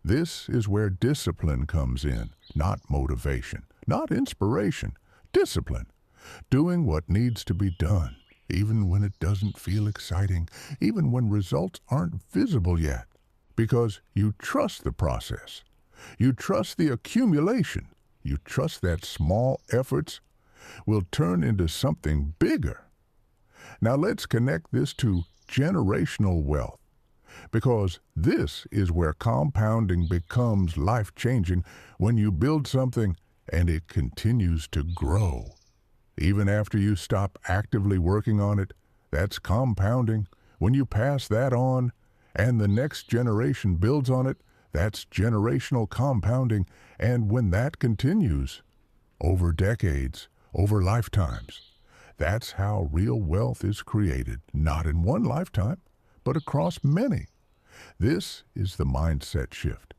This is where discipline comes in, not motivation, not inspiration, discipline. Doing what needs to be done, even when it doesn't feel exciting, even when results aren't visible yet, because you trust the process. You trust the accumulation. You trust that small efforts will turn into something bigger. Now let's connect this to generational wealth, because this is where compounding becomes life-changing when you build something and it continues to grow. Even after you stop actively working on it, that's compounding. When you pass that on and the next generation builds on it, that's generational compounding. And when that continues, over decades, over lifetimes, that's how real wealth is created, not in one lifetime, but across many. This is the mindset shift.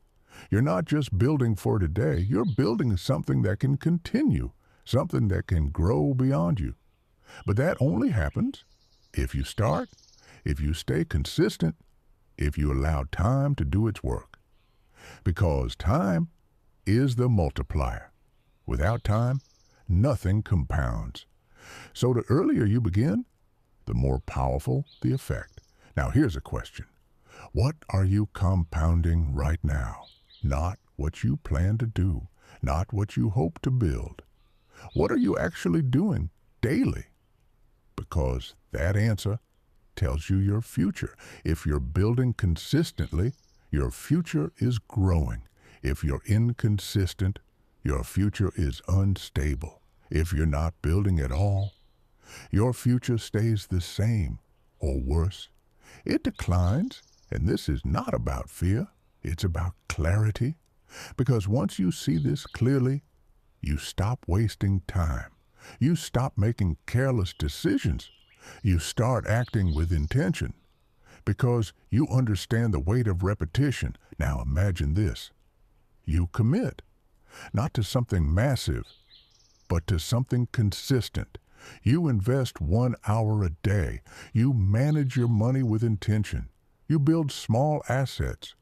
You're not just building for today, you're building something that can continue, something that can grow beyond you. But that only happens if you start, if you stay consistent, if you allow time to do its work. Because time is the multiplier. Without time, nothing compounds. So the earlier you begin, the more powerful the effect. Now here's a question. What are you compounding right now? Not what you plan to do, not what you hope to build. What are you actually doing daily? Because that answer tells you your future. If you're building consistently, your future is growing. If you're inconsistent, your future is unstable. If you're not building at all, your future stays the same, or worse. It declines, and this is not about fear. It's about clarity. Because once you see this clearly, you stop wasting time. You stop making careless decisions. You start acting with intention. Because you understand the weight of repetition. Now imagine this. You commit, not to something massive, but to something consistent. You invest 1 hour a day. You manage your money with intention. You build small assets.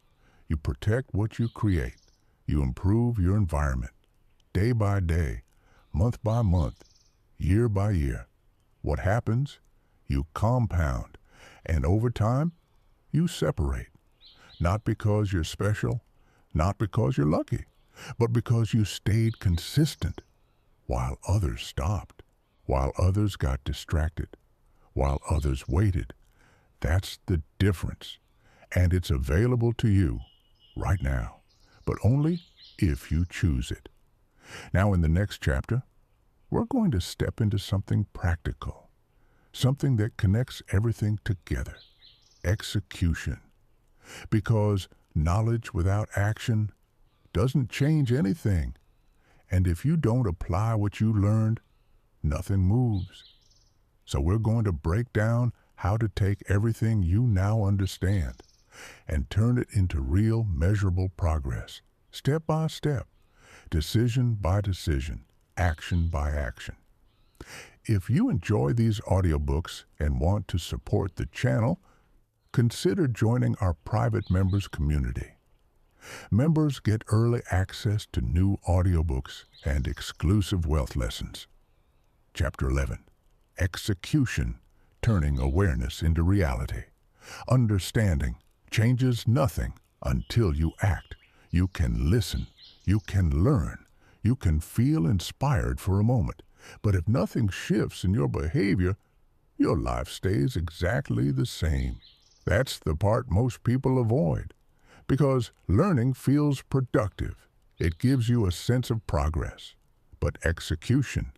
You protect what you create. You improve your environment. Day by day, month by month, year by year. What happens? You compound. And over time, you separate. Not because you're special, not because you're lucky, but because you stayed consistent while others stopped, while others got distracted, while others waited. That's the difference. And it's available to you right now, but only if you choose it. Now in the next chapter, we're going to step into something practical, something that connects everything together, execution. Because knowledge without action doesn't change anything. And if you don't apply what you learned, nothing moves. So we're going to break down how to take everything you now understand and turn it into real measurable progress, step by step, decision by decision, action by action. If you enjoy these audiobooks and want to support the channel, consider joining our private members community. Members get early access to new audiobooks and exclusive wealth lessons. Chapter 11, Execution, Turning Awareness into Reality. Understanding changes nothing until you act. You can listen, you can learn, you can feel inspired for a moment. But if nothing shifts in your behavior, your life stays exactly the same. That's the part most people avoid, because learning feels productive. It gives you a sense of progress. But execution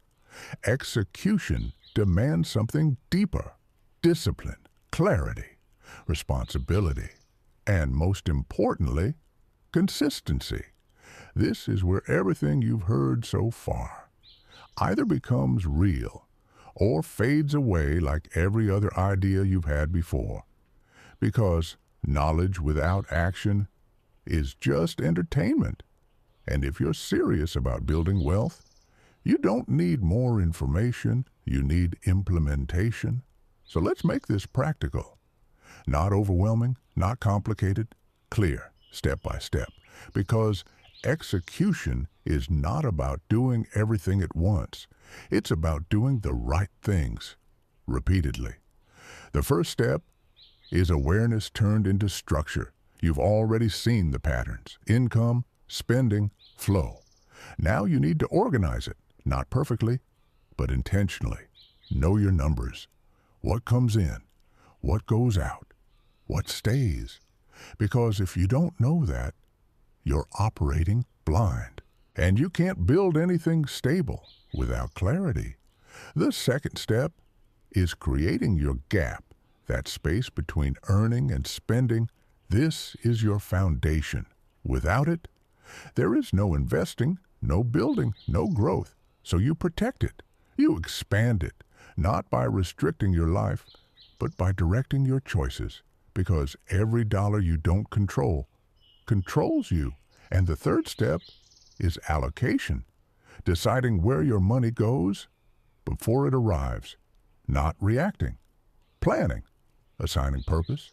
demands something deeper: discipline, clarity, responsibility, and most importantly, consistency. This is where everything you've heard so far either becomes real or fades away like every other idea you've had before. Because knowledge without action is just entertainment. And if you're serious about building wealth, you don't need more information, you need implementation. So let's make this practical. Not overwhelming, not complicated, clear, step by step. Because execution is not about doing everything at once. It's about doing the right things repeatedly. The first step is awareness turned into structure. You've already seen the patterns: income, spending, flow. Now you need to organize it, not perfectly, but intentionally. Know your numbers. What comes in, what goes out, what stays. Because if you don't know that, you're operating blind. And you can't build anything stable without clarity. The second step is creating your gap, that space between earning and spending. This is your foundation. Without it, there is no investing, no building, no growth. So you protect it. You expand it, not by restricting your life, but by directing your choices. Because every dollar you don't control controls you. And the third step is allocation, deciding where your money goes before it arrives, not reacting, planning, assigning purpose,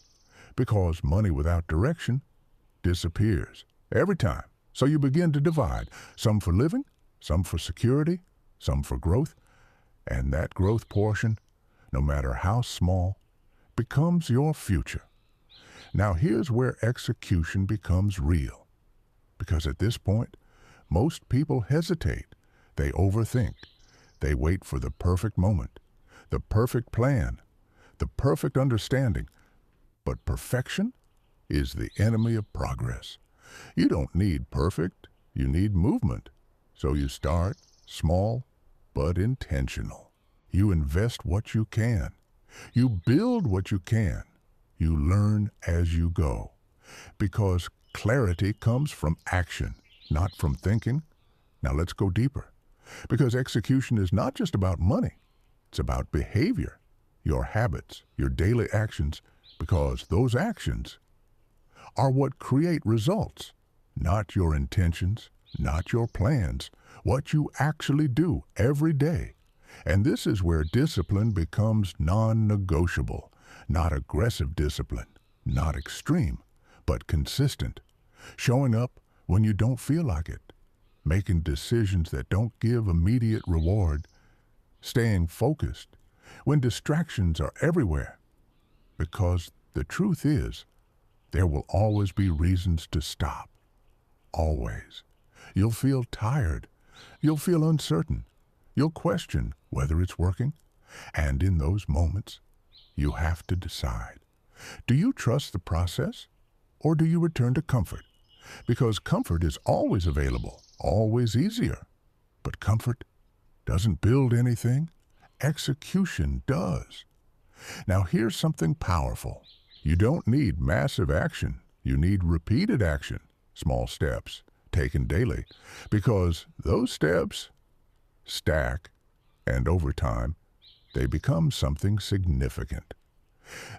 because money without direction disappears every time. So you begin to divide, some for living, some for security, some for growth, and that growth portion, no matter how small, becomes your future. Now here's where execution becomes real, because at this point, most people hesitate. They overthink. They wait for the perfect moment, the perfect plan, the perfect understanding. But perfection is the enemy of progress. You don't need perfect, you need movement. So you start small but intentional. You invest what you can. You build what you can. You learn as you go. Because clarity comes from action, not from thinking. Now let's go deeper. Because execution is not just about money. It's about behavior, your habits, your daily actions, because those actions are what create results, not your intentions, not your plans, what you actually do every day. And this is where discipline becomes non-negotiable, not aggressive discipline, not extreme, but consistent, showing up when you don't feel like it, making decisions that don't give immediate reward, staying focused when distractions are everywhere. Because the truth is, there will always be reasons to stop. Always. You'll feel tired. You'll feel uncertain. You'll question whether it's working. And in those moments, you have to decide. Do you trust the process, or do you return to comfort? Because comfort is always available, always easier. But comfort doesn't build anything. Execution does. Now here's something powerful. You don't need massive action. You need repeated action, small steps, taken daily, because those steps stack, and over time, they become something significant.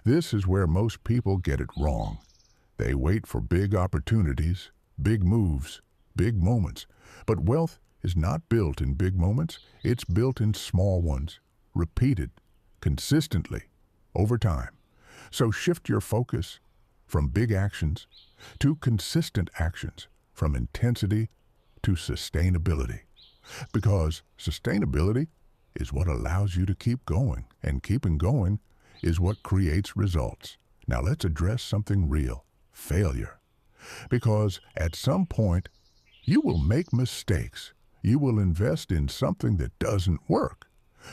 This is where most people get it wrong. They wait for big opportunities, big moves, big moments. But wealth is not built in big moments. It's built in small ones, repeated, consistently, over time. So shift your focus from big actions to consistent actions, from intensity to sustainability. Because sustainability is what allows you to keep going, and keeping going is what creates results. Now let's address something real: failure. Because at some point, you will make mistakes. You will invest in something that doesn't work.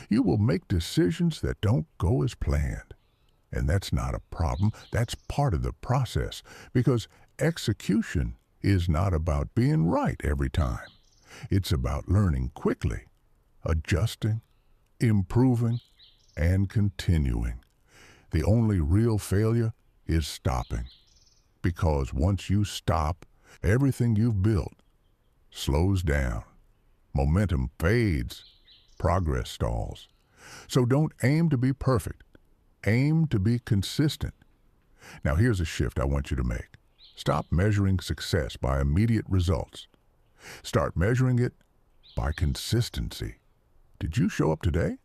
You will make decisions that don't go as planned. And that's not a problem. That's part of the process. Because execution is not about being right every time. It's about learning quickly, adjusting, improving, and continuing. The only real failure is stopping. Because once you stop, everything you've built slows down. Momentum fades. Progress stalls. So don't aim to be perfect. Aim to be consistent. Now here's a shift I want you to make. Stop measuring success by immediate results. Start measuring it by consistency. Did you show up today?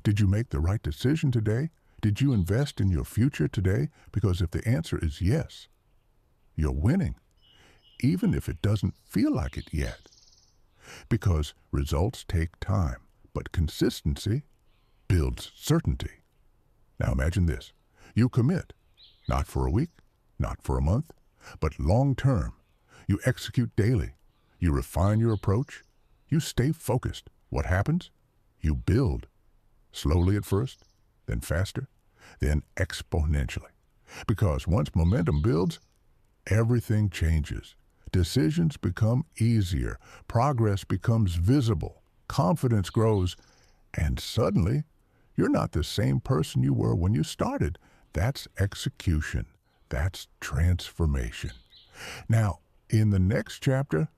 Did you make the right decision today? Did you invest in your future today? Because if the answer is yes, you're winning, even if it doesn't feel like it yet. Because results take time, but consistency builds certainty. Now imagine this. You commit, not for a week, not for a month, but long term. You execute daily. You refine your approach. You stay focused. What happens? You build. Slowly at first, then faster, then exponentially. Because once momentum builds, everything changes. Decisions become easier. Progress becomes visible. Confidence grows. And suddenly, you're not the same person you were when you started. That's execution. That's transformation. Now, in the next chapter,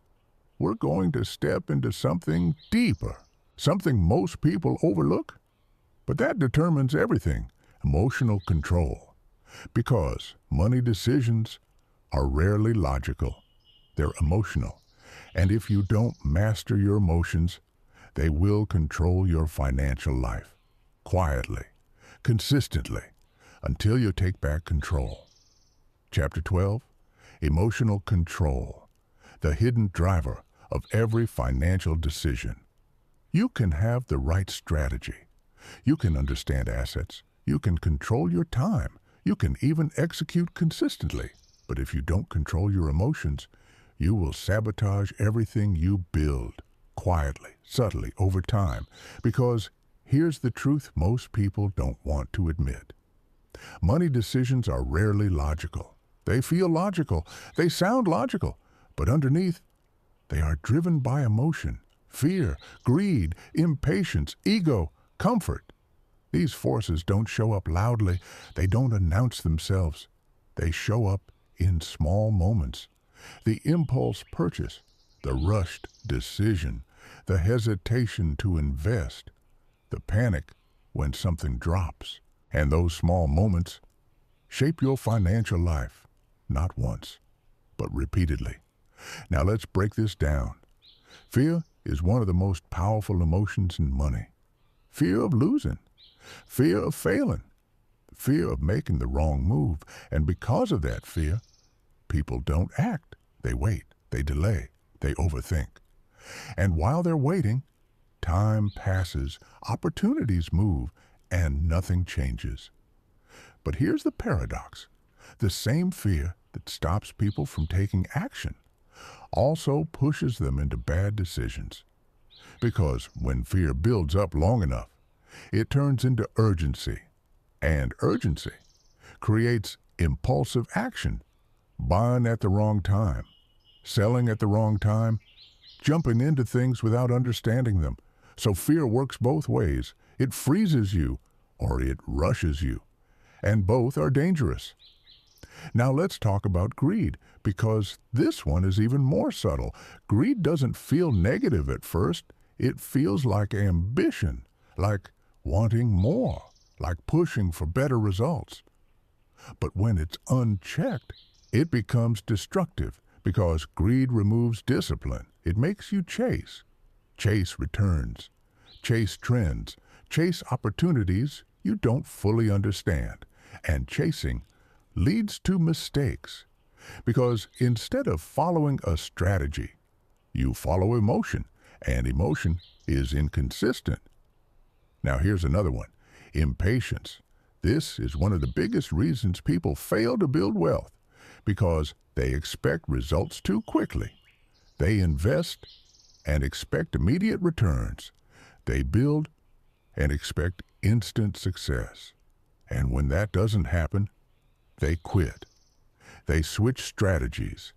we're going to step into something deeper, something most people overlook. But that determines everything, emotional control. Because money decisions are rarely logical. They're emotional. And if you don't master your emotions, they will control your financial life. Quietly, consistently, until you take back control. Chapter 12, Emotional Control, the hidden driver of every financial decision. You can have the right strategy. You can understand assets. You can control your time. You can even execute consistently. But if you don't control your emotions, you will sabotage everything you build, quietly, subtly, over time. Because here's the truth most people don't want to admit. Money decisions are rarely logical. They feel logical. They sound logical. But underneath, they are driven by emotion, fear, greed, impatience, ego, comfort. These forces don't show up loudly. They don't announce themselves. They show up in small moments. The impulse purchase, the rushed decision, the hesitation to invest, the panic when something drops. And those small moments shape your financial life, not once, but repeatedly. Now let's break this down. Fear is one of the most powerful emotions in money. Fear of losing, fear of failing, fear of making the wrong move. And because of that fear, people don't act. They wait, they delay, they overthink. And while they're waiting, time passes, opportunities move, and nothing changes. But here's the paradox. The same fear that stops people from taking action also pushes them into bad decisions. Because when fear builds up long enough, it turns into urgency. And urgency creates impulsive action, buying at the wrong time, selling at the wrong time, jumping into things without understanding them. So fear works both ways. It freezes you or it rushes you. And both are dangerous. Now let's talk about greed, because this one is even more subtle. Greed doesn't feel negative at first. It feels like ambition, like wanting more, like pushing for better results. But when it's unchecked, it becomes destructive, because greed removes discipline. It makes you chase. Chase returns. Chase trends. Chase opportunities you don't fully understand. And chasing leads to mistakes. Because instead of following a strategy, you follow emotion, and emotion is inconsistent. Now here's another one. Impatience. This is one of the biggest reasons people fail to build wealth, because they expect results too quickly. They invest and expect immediate returns. They build and expect instant success. And when that doesn't happen, they quit. They switch strategies.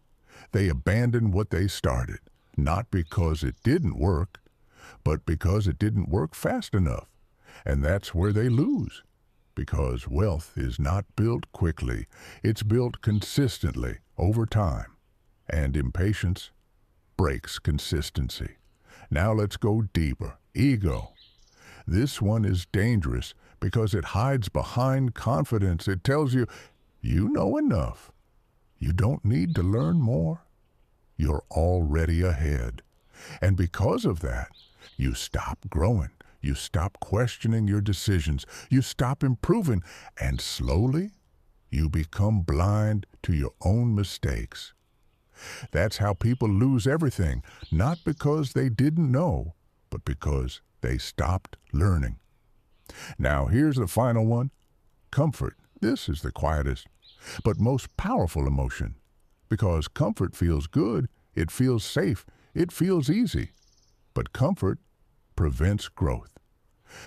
They abandon what they started, not because it didn't work, but because it didn't work fast enough. And that's where they lose. Because wealth is not built quickly, it's built consistently over time. And impatience breaks consistency. Now let's go deeper. Ego. This one is dangerous because it hides behind confidence. It tells you, you know enough. You don't need to learn more. You're already ahead. And because of that, you stop growing. You stop questioning your decisions. You stop improving. And slowly, you become blind to your own mistakes. That's how people lose everything, not because they didn't know, but because they stopped learning. Now, here's the final one. Comfort. This is the quietest, but most powerful emotion. Because comfort feels good, it feels safe, it feels easy. But comfort prevents growth.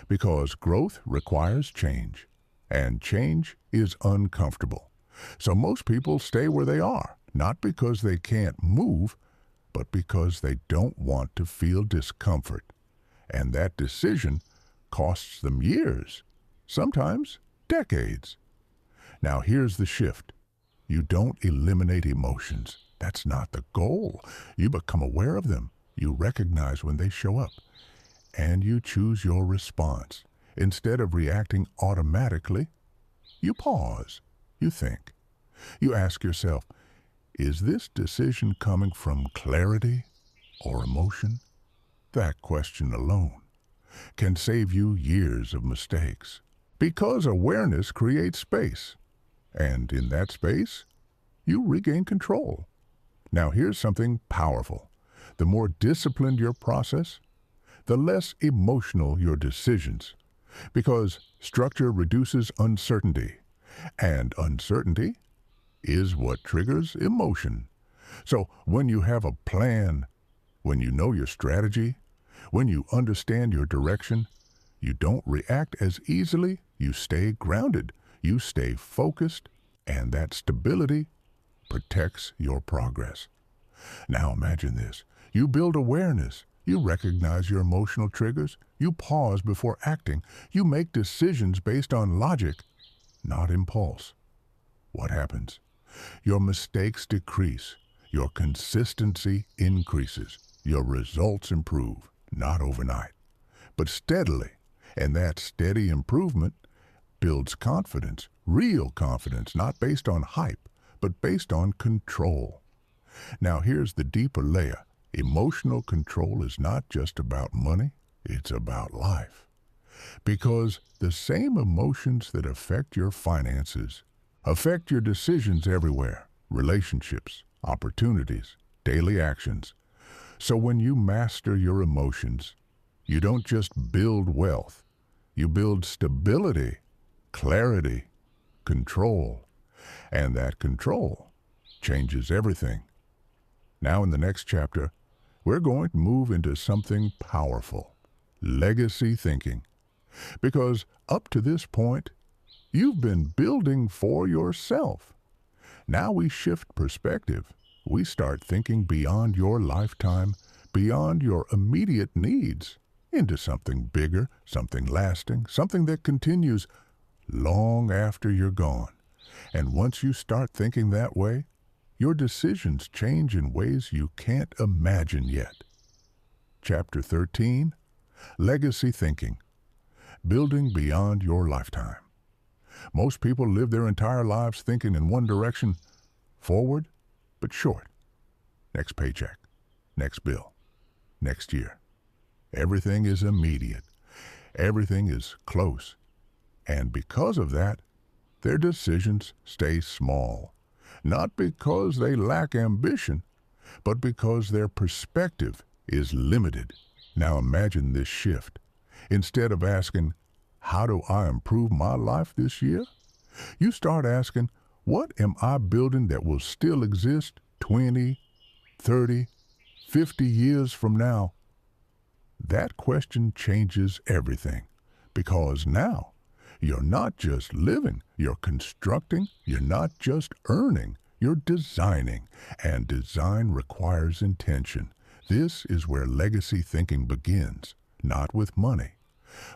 Because growth requires change, and change is uncomfortable. So most people stay where they are, not because they can't move, but because they don't want to feel discomfort. And that decision costs them years, sometimes decades. Now here's the shift. You don't eliminate emotions. That's not the goal. You become aware of them. You recognize when they show up. And you choose your response. Instead of reacting automatically, you pause. You think. You ask yourself, is this decision coming from clarity or emotion? That question alone can save you years of mistakes. Because awareness creates space. And in that space, you regain control. Now here's something powerful. The more disciplined your process, the less emotional your decisions. Because structure reduces uncertainty. And uncertainty is what triggers emotion. So when you have a plan, when you know your strategy, when you understand your direction, you don't react as easily, you stay grounded, you stay focused, and that stability protects your progress. Now imagine this. You build awareness. You recognize your emotional triggers. You pause before acting. You make decisions based on logic, not impulse. What happens? Your mistakes decrease. Your consistency increases. Your results improve, not overnight, but steadily. And that steady improvement builds confidence, real confidence, not based on hype, but based on control. Now here's the deeper layer. Emotional control is not just about money, it's about life. Because the same emotions that affect your finances affect your decisions everywhere, relationships, opportunities, daily actions. So when you master your emotions, you don't just build wealth, you build stability, clarity, control. And that control changes everything. Now in the next chapter, we're going to move into something powerful, legacy thinking. Because up to this point, you've been building for yourself. Now we shift perspective. We start thinking beyond your lifetime, beyond your immediate needs, into something bigger, something lasting, something that continues long after you're gone. And once you start thinking that way, your decisions change in ways you can't imagine yet. Chapter 13, Legacy Thinking, Building Beyond Your Lifetime. Most people live their entire lives thinking in one direction, forward, but short. Next paycheck, next bill, next year. Everything is immediate. Everything is close. And because of that, their decisions stay small. Not because they lack ambition, but because their perspective is limited. Now imagine this shift. Instead of asking, how do I improve my life this year? You start asking, what am I building that will still exist 20, 30, 50 years from now? That question changes everything, because now you're not just living, you're constructing, you're not just earning, You're designing, and design requires intention. This is where legacy thinking begins, not with money,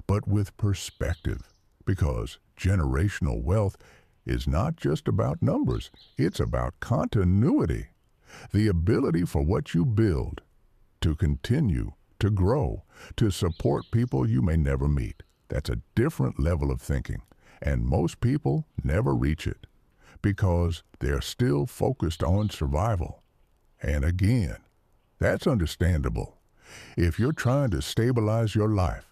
but with perspective, because generational wealth is not just about numbers, it's about continuity, the ability for what you build to continue, to grow, to support people you may never meet. That's a different level of thinking, and most people never reach it because they're still focused on survival. And again, that's understandable. If you're trying to stabilize your life,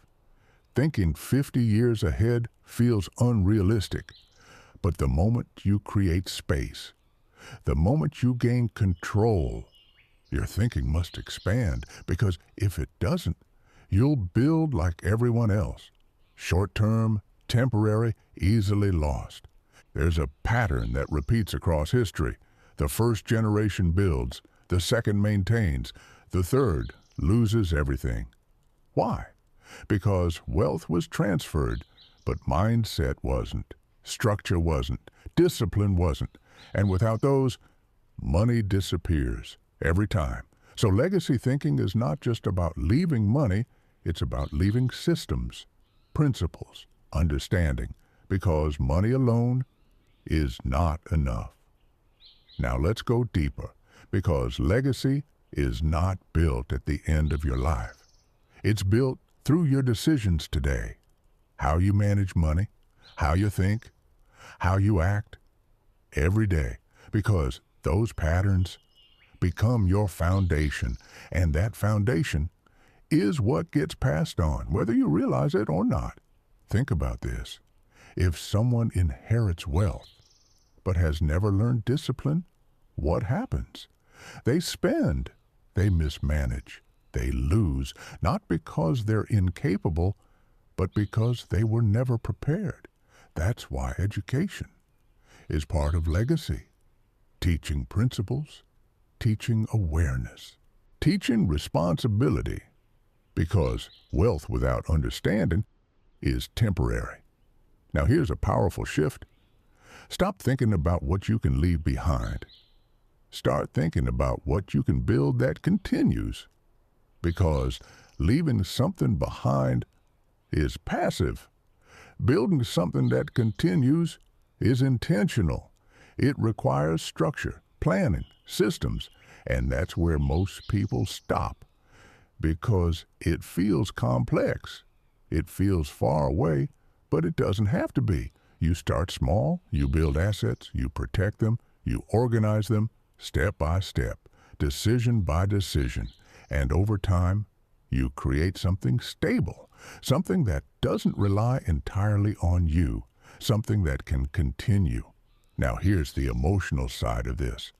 thinking 50 years ahead feels unrealistic. But the moment you create space, the moment you gain control, your thinking must expand, because if it doesn't, you'll build like everyone else. Short-term, temporary, easily lost. There's a pattern that repeats across history. The first generation builds, the second maintains, the third loses everything. Why? Because wealth was transferred, but mindset wasn't, structure wasn't, discipline wasn't, and without those, money disappears every time. So legacy thinking is not just about leaving money, it's about leaving systems, principles, understanding, because money alone is not enough. Now let's go deeper, because legacy is not built at the end of your life. It's built through your decisions today. How you manage money, how you think, how you act every day, because those patterns become your foundation, and that foundation is what gets passed on, whether you realize it or not. Think about this. If someone inherits wealth but has never learned discipline, what happens? They spend, they mismanage, they lose, not because they're incapable, but because they were never prepared. That's why education is part of legacy. Teaching principles, teaching awareness, teaching responsibility, because wealth without understanding is temporary. Now here's a powerful shift. Stop thinking about what you can leave behind. Start thinking about what you can build that continues, because leaving something behind is passive. Building something that continues is intentional. It requires structure, planning, systems, and that's where most people stop, because it feels complex. It feels far away, but it doesn't have to be. You start small, you build assets, you protect them, you organize them, step by step, decision by decision, and over time, you create something stable, something that doesn't rely entirely on you, something that can continue. Now here's the emotional side of this,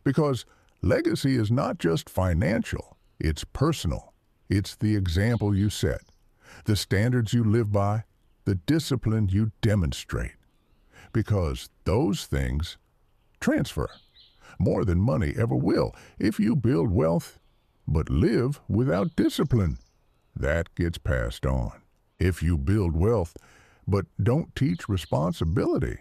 because legacy is not just financial, it's personal. It's the example you set, the standards you live by, the discipline you demonstrate, because those things transfer more than money ever will. If you build wealth but live without discipline, that gets passed on. If you build wealth but don't teach responsibility,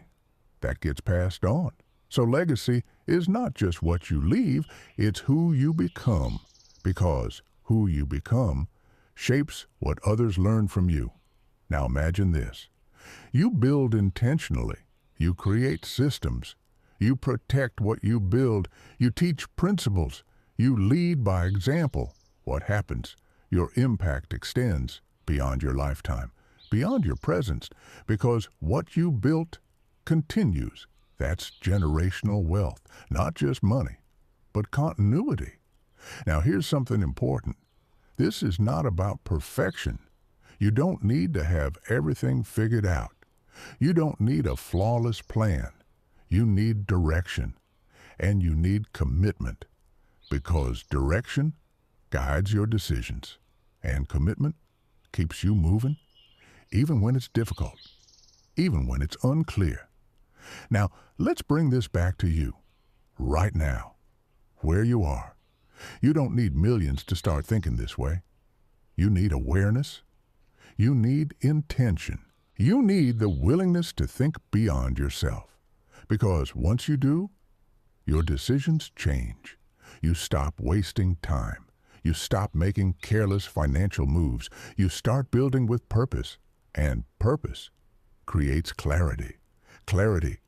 that gets passed on. So legacy is not just what you leave, it's who you become, because who you become shapes what others learn from you. Now imagine this. You build intentionally. You create systems. You protect what you build. You teach principles. You lead by example. What happens? Your impact extends beyond your lifetime, beyond your presence, because what you built continues. That's generational wealth, not just money, but continuity. Now here's something important. This is not about perfection. You don't need to have everything figured out. You don't need a flawless plan. You need direction, and you need commitment, because direction guides your decisions, and commitment keeps you moving, even when it's difficult, even when it's unclear. Now, let's bring this back to you, right now, where you are. You don't need millions to start thinking this way. You need awareness. You need intention. You need the willingness to think beyond yourself. Because once you do, Your decisions change. You stop wasting time. You stop making careless financial moves. You start building with purpose. And purpose creates clarity. Clarity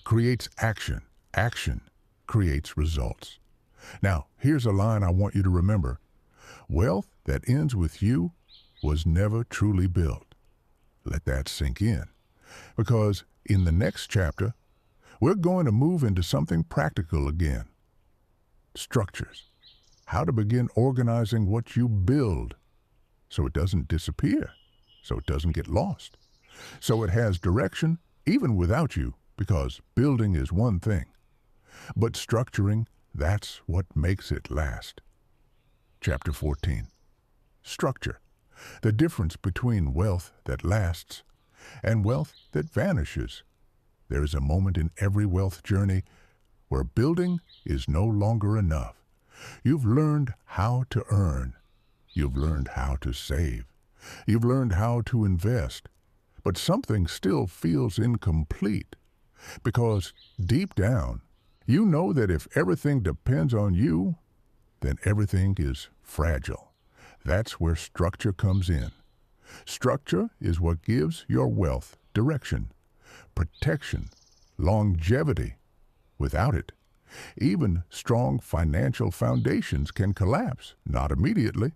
creates action. Action creates results. Now, here's a line I want you to remember. Wealth that ends with you was never truly built. Let that sink in. Because in the next chapter, we're going to move into something practical again. Structures. How to begin organizing what you build so it doesn't disappear, so it doesn't get lost, so it has direction even without you, because building is one thing, but structuring, that's what makes it last. Chapter 14. Structure. The difference between wealth that lasts and wealth that vanishes. There is a moment in every wealth journey where building is no longer enough. You've learned how to earn. You've learned how to save. You've learned how to invest. But something still feels incomplete because deep down, you know that if everything depends on you, then everything is fragile. That's where structure comes in. Structure is what gives your wealth direction, protection, longevity. Without it, even strong financial foundations can collapse, not immediately,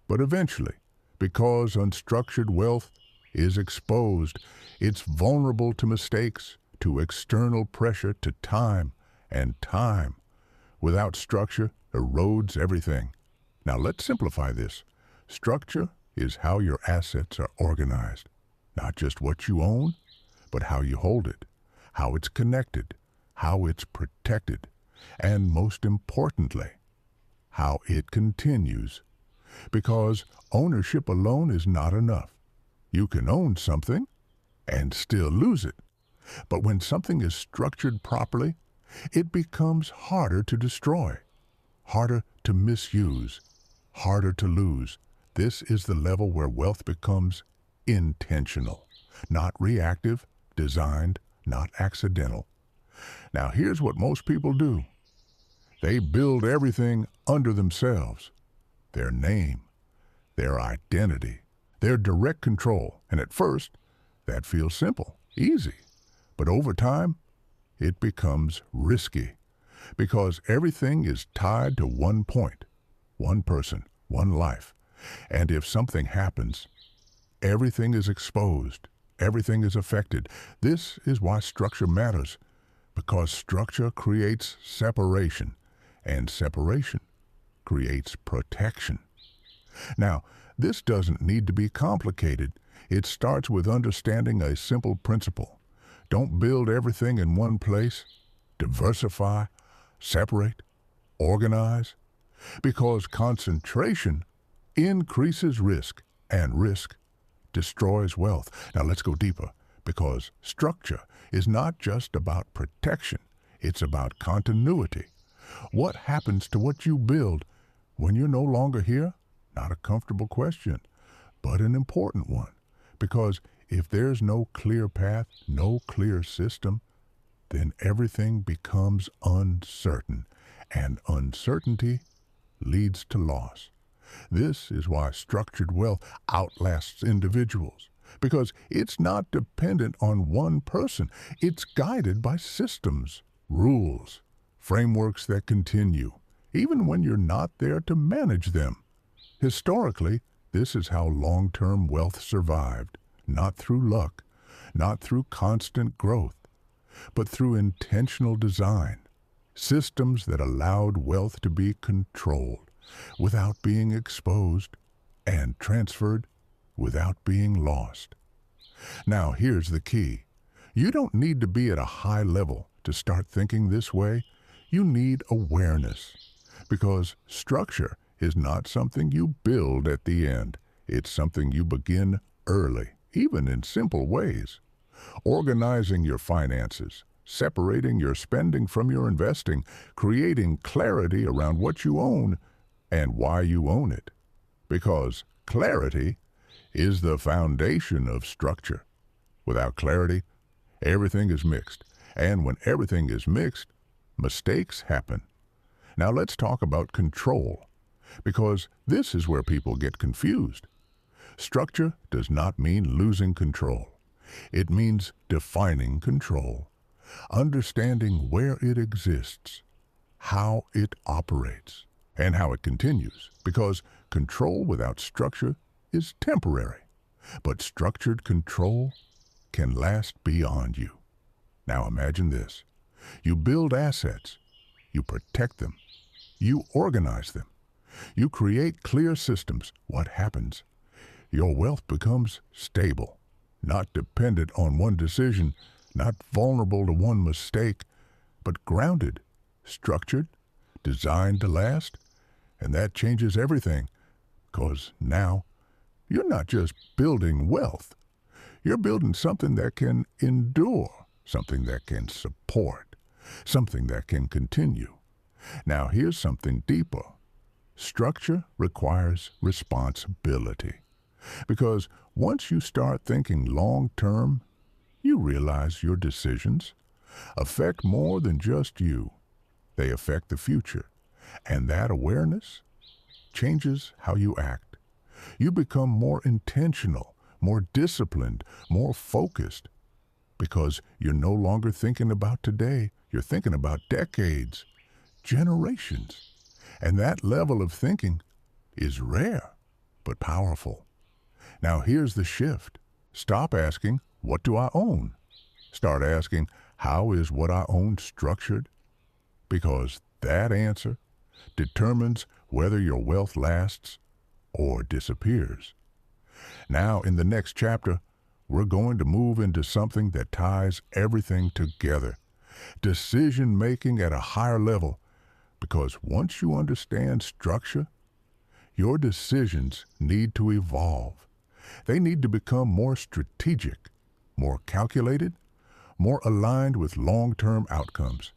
but eventually, because unstructured wealth is exposed. It's vulnerable to mistakes, to external pressure, to time, and time, without structure, erodes everything. Now let's simplify this. Structure is how your assets are organized, not just what you own, but how you hold it, how it's connected, how it's protected, and most importantly, how it continues. Because ownership alone is not enough. You can own something and still lose it. But when something is structured properly, it becomes harder to destroy, harder to misuse, harder to lose. This is the level where wealth becomes intentional, not reactive, designed, not accidental. Now here's what most people do. They build everything under themselves. Their name, their identity, their direct control. And at first, that feels simple, easy. But over time, it becomes risky because everything is tied to one point, one person, one life. And if something happens, everything is exposed, everything is affected. This is why structure matters, because structure creates separation, and separation creates protection. Now, this doesn't need to be complicated. It starts with understanding a simple principle. Don't build everything in one place. Diversify, separate, organize, because concentration increases risk, and risk destroys wealth. Now let's go deeper, because structure is not just about protection. It's about continuity. What happens to what you build when you're no longer here? Not a comfortable question, but an important one. Because if there's no clear path, no clear system, then everything becomes uncertain, and uncertainty leads to loss. This is why structured wealth outlasts individuals, because it's not dependent on one person. It's guided by systems, rules, frameworks that continue, even when you're not there to manage them. Historically, this is how long-term wealth survived, not through luck, not through constant growth, but through intentional design, systems that allowed wealth to be controlled without being exposed and transferred without being lost. Now, here's the key. You don't need to be at a high level to start thinking this way. You need awareness, because structure is not something you build at the end. It's something you begin early, even in simple ways. Organizing your finances, separating your spending from your investing, creating clarity around what you own and why you own it. Because clarity is the foundation of structure. Without clarity, everything is mixed. And when everything is mixed, Mistakes happen. Now let's talk about control, because this is where people get confused. Structure does not mean losing control. It means defining control, understanding where it exists, how it operates, and how it continues, because control without structure is temporary, but structured control can last beyond you. Now imagine this. You build assets, you protect them, you organize them, you create clear systems. What happens? Your wealth becomes stable, not dependent on one decision, not vulnerable to one mistake, but grounded, structured, designed to last. And that changes everything, because now you're not just building wealth. You're building something that can endure, something that can support, something that can continue. Now here's something deeper. Structure requires responsibility. Because once you start thinking long-term, you realize your decisions affect more than just you. They affect the future. And that awareness changes how you act. You become more intentional, more disciplined, more focused, because you're no longer thinking about today. You're thinking about decades, generations. And that level of thinking is rare, but powerful. Now here's the shift. Stop asking, what do I own? Start asking, how is what I own structured? Because that answer determines whether your wealth lasts or disappears. Now, in the next chapter, we're going to move into something that ties everything together. Decision-making at a higher level, because once you understand structure, your decisions need to evolve. They need to become more strategic, more calculated, more aligned with long-term outcomes.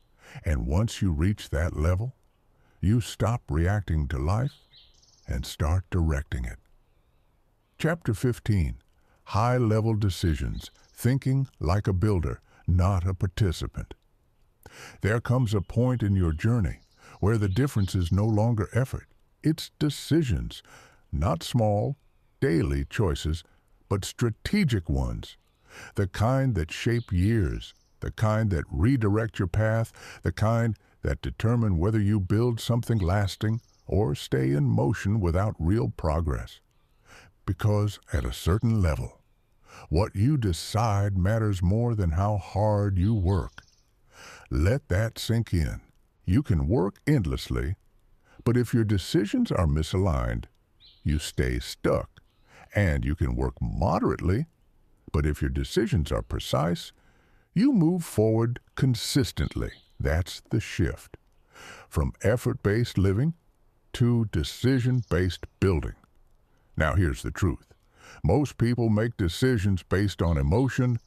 And once you reach that level, you stop reacting to life and start directing it. Chapter 15, High-Level Decisions, Thinking Like a Builder, Not a Participant. There comes a point in your journey where the difference is no longer effort. It's decisions, not small, daily choices, but strategic ones. The kind that shape years, the kind that redirect your path, the kind that determine whether you build something lasting or stay in motion without real progress. Because at a certain level, what you decide matters more than how hard you work. Let that sink in. You can work endlessly, but if your decisions are misaligned, you stay stuck. And you can work moderately, but if your decisions are precise, you move forward consistently. That's the shift. From effort-based living to decision-based building. Now here's the truth. Most people make decisions based on emotion,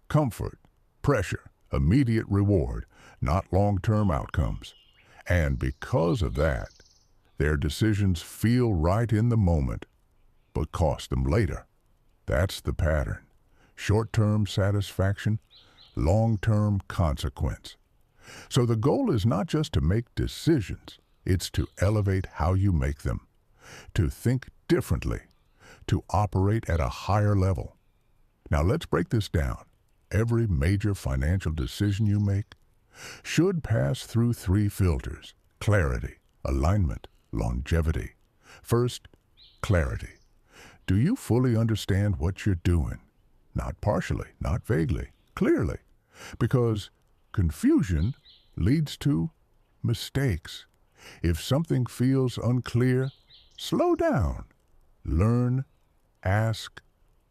comfort, pressure, immediate reward, not long-term outcomes. And because of that, their decisions feel right in the moment, but cost them later. That's the pattern. Short-term satisfaction, long-term consequence. So the goal is not just to make decisions, it's to elevate how you make them, to think differently, to operate at a higher level. Now let's break this down. Every major financial decision you make should pass through 3 filters: clarity, alignment, longevity. First, clarity. Do you fully understand what you're doing? Not partially, not vaguely, clearly. Because confusion leads to mistakes. If something feels unclear, slow down. Learn, ask,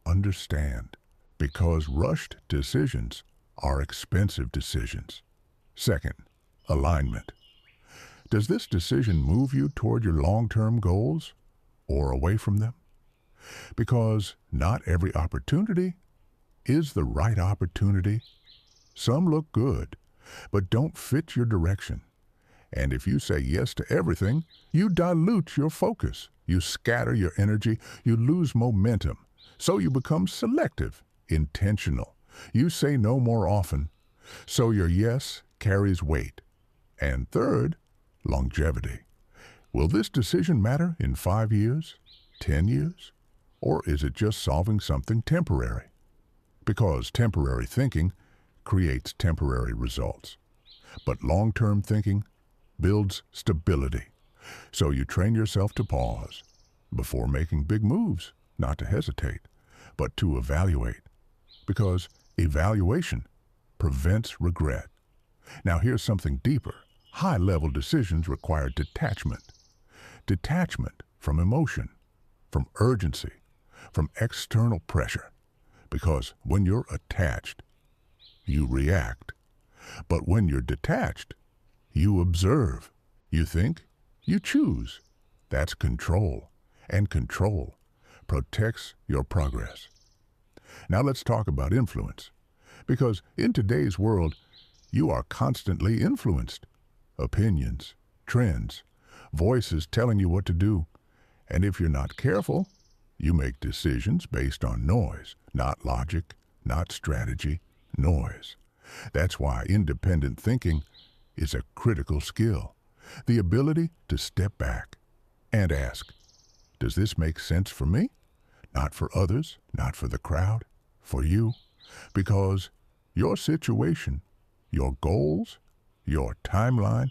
understand. Because rushed decisions are expensive decisions. Second, alignment. Does this decision move you toward your long-term goals or away from them? Because not every opportunity is the right opportunity. Some look good, but don't fit your direction. And if you say yes to everything, you dilute your focus. You scatter your energy. You lose momentum. So you become selective, intentional. You say no more often. So your yes carries weight. And third, longevity. Will this decision matter in 5 years, 10 years? Or is it just solving something temporary? Because temporary thinking creates temporary results. But long-term thinking builds stability. So you train yourself to pause before making big moves, not to hesitate, but to evaluate. Because evaluation prevents regret. Now here's something deeper. High-level decisions require detachment. Detachment from emotion, from urgency, from external pressure. Because when you're attached, you react. But when you're detached, you observe, you think, you choose. That's control. And control protects your progress. Now let's talk about influence. Because in today's world, you are constantly influenced. Opinions, trends, voices telling you what to do. And if you're not careful, you make decisions based on noise, not logic, not strategy, noise. That's why independent thinking is a critical skill. The ability to step back and ask, does this make sense for me? Not for others, not for the crowd, for you. Because your situation, your goals, your timeline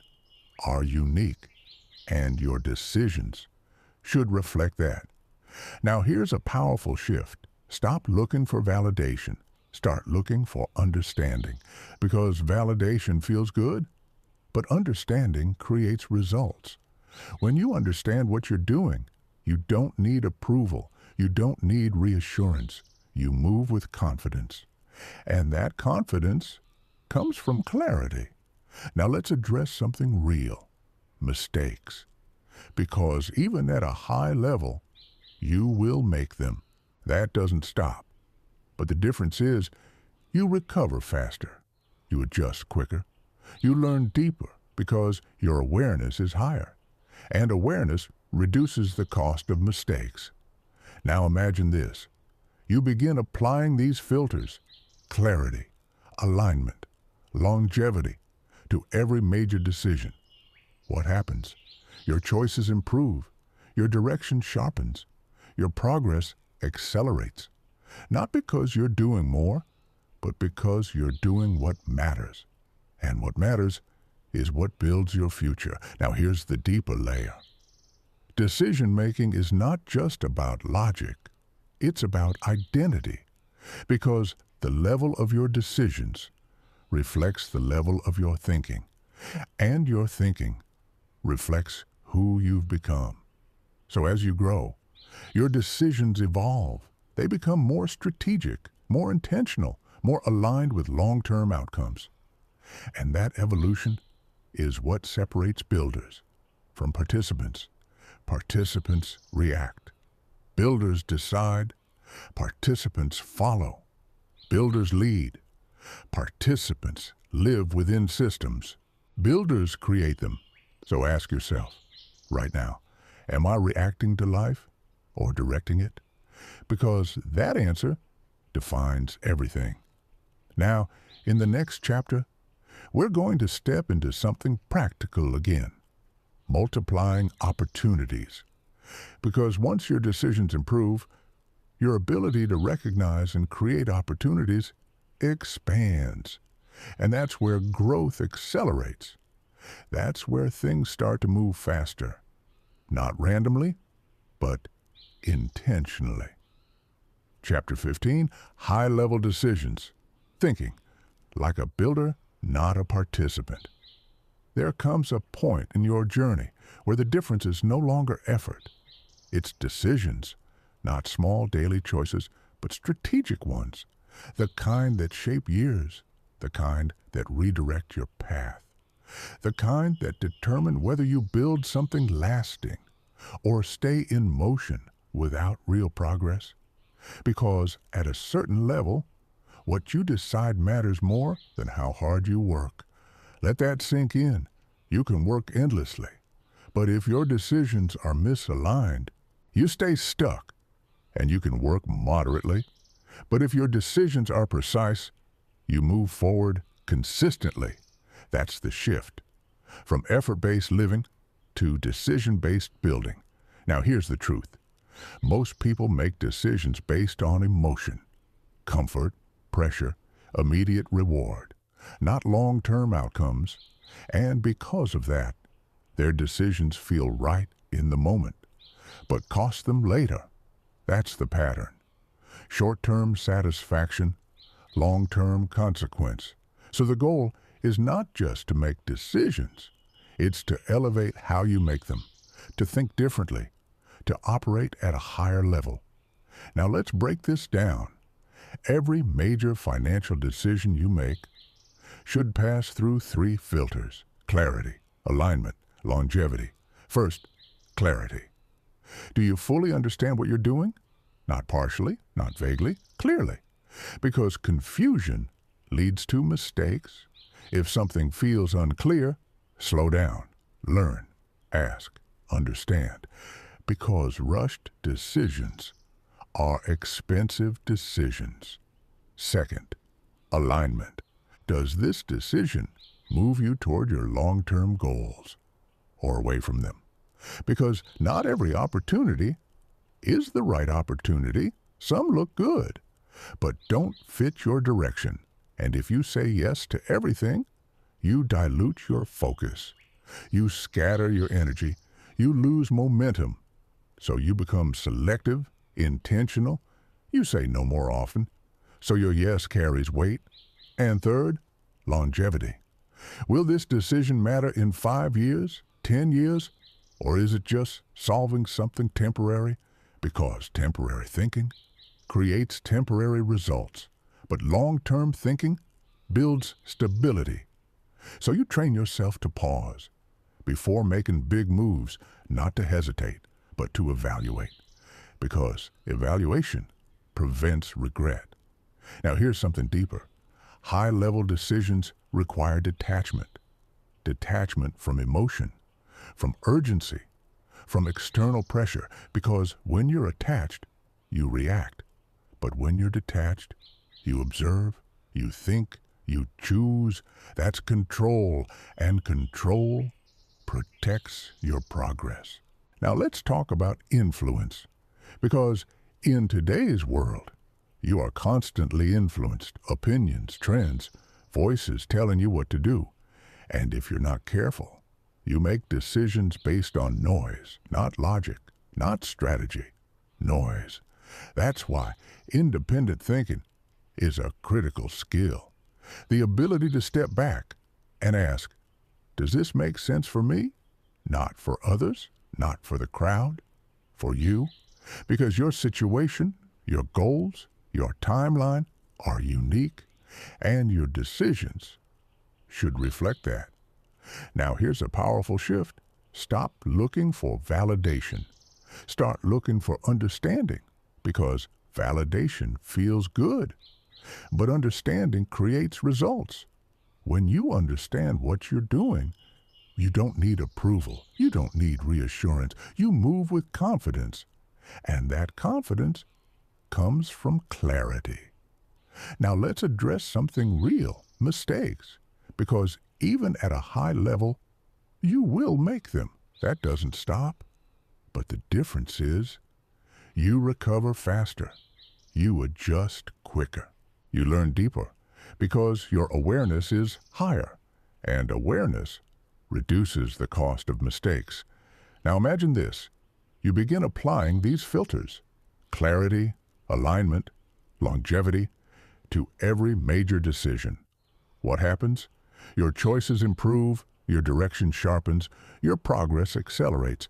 are unique, and your decisions should reflect that. Now here's a powerful shift. Stop looking for validation. Start looking for understanding. Because validation feels good, but understanding creates results. When you understand what you're doing, you don't need approval. You don't need reassurance. You move with confidence. And that confidence comes from clarity. Now let's address something real. Mistakes. Because even at a high level, you will make them. That doesn't stop. But the difference is, you recover faster. You adjust quicker. You learn deeper because your awareness is higher. And awareness reduces the cost of mistakes. Now imagine this. You begin applying these filters, clarity, alignment, longevity, to every major decision. What happens? Your choices improve. Your direction sharpens. Your progress accelerates. Not because you're doing more, but because you're doing what matters. And what matters is what builds your future. Now here's the deeper layer. Decision-making is not just about logic. It's about identity. Because the level of your decisions reflects the level of your thinking. And your thinking reflects who you've become. So as you grow, your decisions evolve. They become more strategic, more intentional, more aligned with long-term outcomes. And that evolution is what separates builders from participants. Participants react. Builders decide. Participants follow. Builders lead. Participants live within systems. Builders create them. So ask yourself, right now, am I reacting to life or directing it? Because that answer defines everything. Now, in the next chapter, we're going to step into something practical again, multiplying opportunities. Because once your decisions improve, your ability to recognize and create opportunities expands. And that's where growth accelerates. That's where things start to move faster. Not randomly, but intentionally. Chapter 15, High-Level Decisions. Thinking like a builder, not a participant. There comes a point in your journey where the difference is no longer effort. It's decisions, not small daily choices, but strategic ones. The kind that shape years, the kind that redirect your path, the kind that determine whether you build something lasting or stay in motion without real progress. Because at a certain level, what you decide matters more than how hard you work. Let that sink in. You can work endlessly. But if your decisions are misaligned, you stay stuck. And you can work moderately. But if your decisions are precise, you move forward consistently. That's the shift. from effort-based living to decision-based building. Now here's the truth. Most people make decisions based on emotion, comfort, pressure, immediate reward, not long-term outcomes, and because of that, their decisions feel right in the moment, but cost them later. That's the pattern. Short-term satisfaction, long-term consequence. So the goal is not just to make decisions, it's to elevate how you make them, to think differently, to operate at a higher level. Now let's break this down. Every major financial decision you make should pass through 3 filters: clarity, alignment, longevity. First, clarity. Do you fully understand what you're doing? Not partially, not vaguely, clearly. Because confusion leads to mistakes. If something feels unclear, slow down, learn, ask, understand. Because rushed decisions are expensive decisions. Second, alignment. Does this decision move you toward your long-term goals or away from them? Because not every opportunity is the right opportunity. Some look good, but don't fit your direction. And if you say yes to everything, you dilute your focus. You scatter your energy. You lose momentum. So you become selective, intentional. You say no more often. So your yes carries weight. And third, longevity. Will this decision matter in 5 years, 10 years, or is it just solving something temporary? Because temporary thinking creates temporary results, but long-term thinking builds stability. So you train yourself to pause before making big moves, not to hesitate, but to evaluate, because evaluation prevents regret. Now here's something deeper. High-level decisions require detachment. Detachment from emotion, from urgency, from external pressure, because when you're attached, you react. But when you're detached, you observe, you think, you choose. That's control, and control protects your progress. Now let's talk about influence, because in today's world, you are constantly influenced. Opinions, trends, voices telling you what to do. And if you're not careful, you make decisions based on noise, not logic, not strategy. Noise. That's why independent thinking is a critical skill. The ability to step back and ask, does this make sense for me? Not for others, not for the crowd, for you. Because your situation, your goals, your timeline are unique, and your decisions should reflect that. Now here's a powerful shift. Stop looking for validation. Start looking for understanding, because validation feels good. But understanding creates results. When you understand what you're doing, you don't need approval. You don't need reassurance. You move with confidence. And that confidence comes from clarity. Now let's address something real, mistakes. Because even at a high level, you will make them. That doesn't stop. But the difference is, you recover faster. You adjust quicker. You learn deeper because your awareness is higher, and awareness reduces the cost of mistakes. Now imagine this. You begin applying these filters, clarity, alignment, longevity, to every major decision. What happens? Your choices improve, your direction sharpens, your progress accelerates.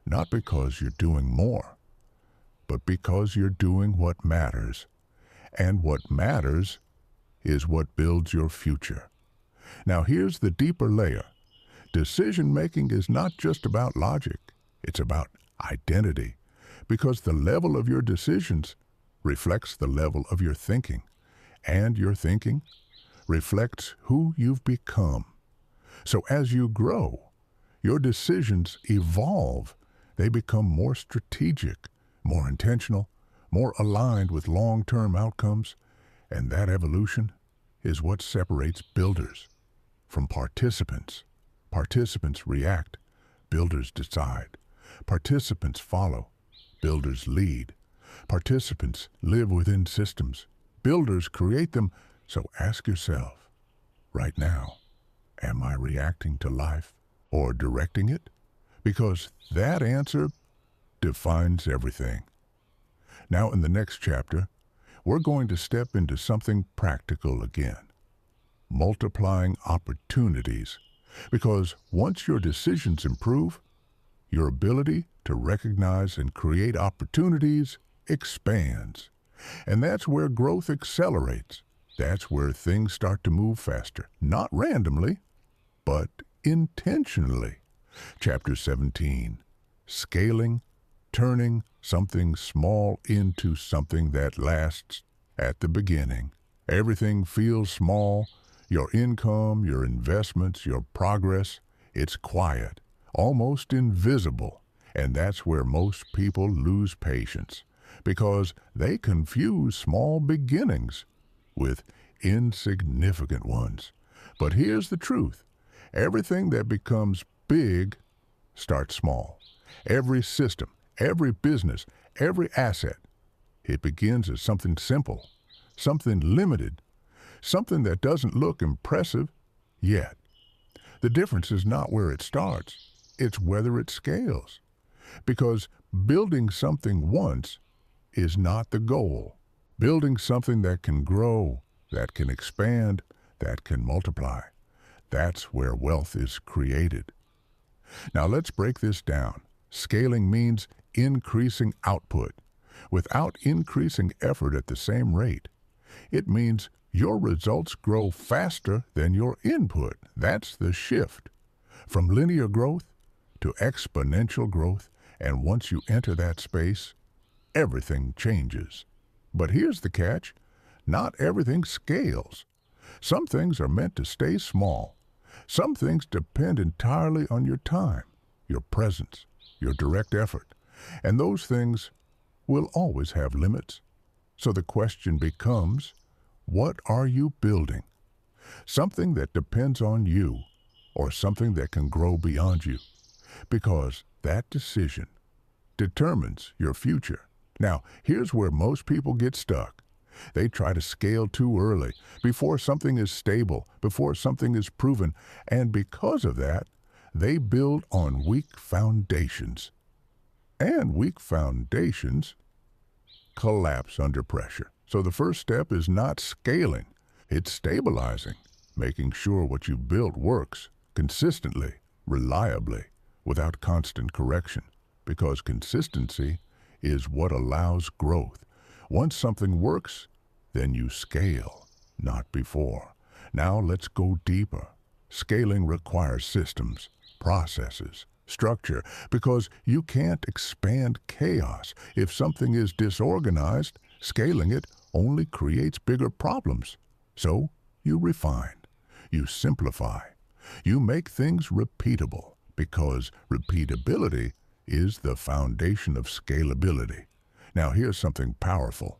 Not because you're doing more, but because you're doing what matters. And what matters is what builds your future. Now here's the deeper layer. Decision-making is not just about logic. It's about identity. Because the level of your decisions reflects the level of your thinking. And your thinking reflects who you've become. So as you grow, your decisions evolve. They become more strategic, more intentional, more aligned with long-term outcomes. And that evolution is what separates builders from participants. Participants react, builders decide. Participants follow, builders lead. Participants live within systems, builders create them. So ask yourself, right now, am I reacting to life or directing it? Because that answer defines everything. Now, in the next chapter, we're going to step into something practical again, multiplying opportunities. Because once your decisions improve, your ability to recognize and create opportunities expands. And that's where growth accelerates. That's where things start to move faster, not randomly, but intentionally. Chapter 17, Scaling, Turning Something Small into Something That Lasts. At the beginning, everything feels small. Your income, your investments, your progress, it's quiet, almost invisible. And that's where most people lose patience, because they confuse small beginnings with insignificant ones. But here's the truth. Everything that becomes big starts small. Every system, every business, every asset, it begins as something simple, something limited, something that doesn't look impressive yet. The difference is not where it starts, it's whether it scales. Because building something once is not the goal. Building something that can grow, that can expand, that can multiply, that's where wealth is created. Now let's break this down. Scaling means increasing output without increasing effort at the same rate. It means your results grow faster than your input. That's the shift. From linear growth to exponential growth, and once you enter that space, everything changes. But here's the catch. Not everything scales. Some things are meant to stay small. Some things depend entirely on your time, your presence, your direct effort. And those things will always have limits. So the question becomes, what are you building? Something that depends on you, or something that can grow beyond you? Because that decision determines your future. Now, here's where most people get stuck. They try to scale too early, before something is stable, before something is proven, and because of that, they build on weak foundations. And weak foundations collapse under pressure. So the first step is not scaling, it's stabilizing, making sure what you built works consistently, reliably, without constant correction. Because consistency is what allows growth. Once something works, then you scale, not before. Now let's go deeper. Scaling requires systems, processes, structure, because you can't expand chaos. If something is disorganized, scaling it only creates bigger problems. So you refine, you simplify, you make things repeatable, because repeatability is the foundation of scalability. Now here's something powerful.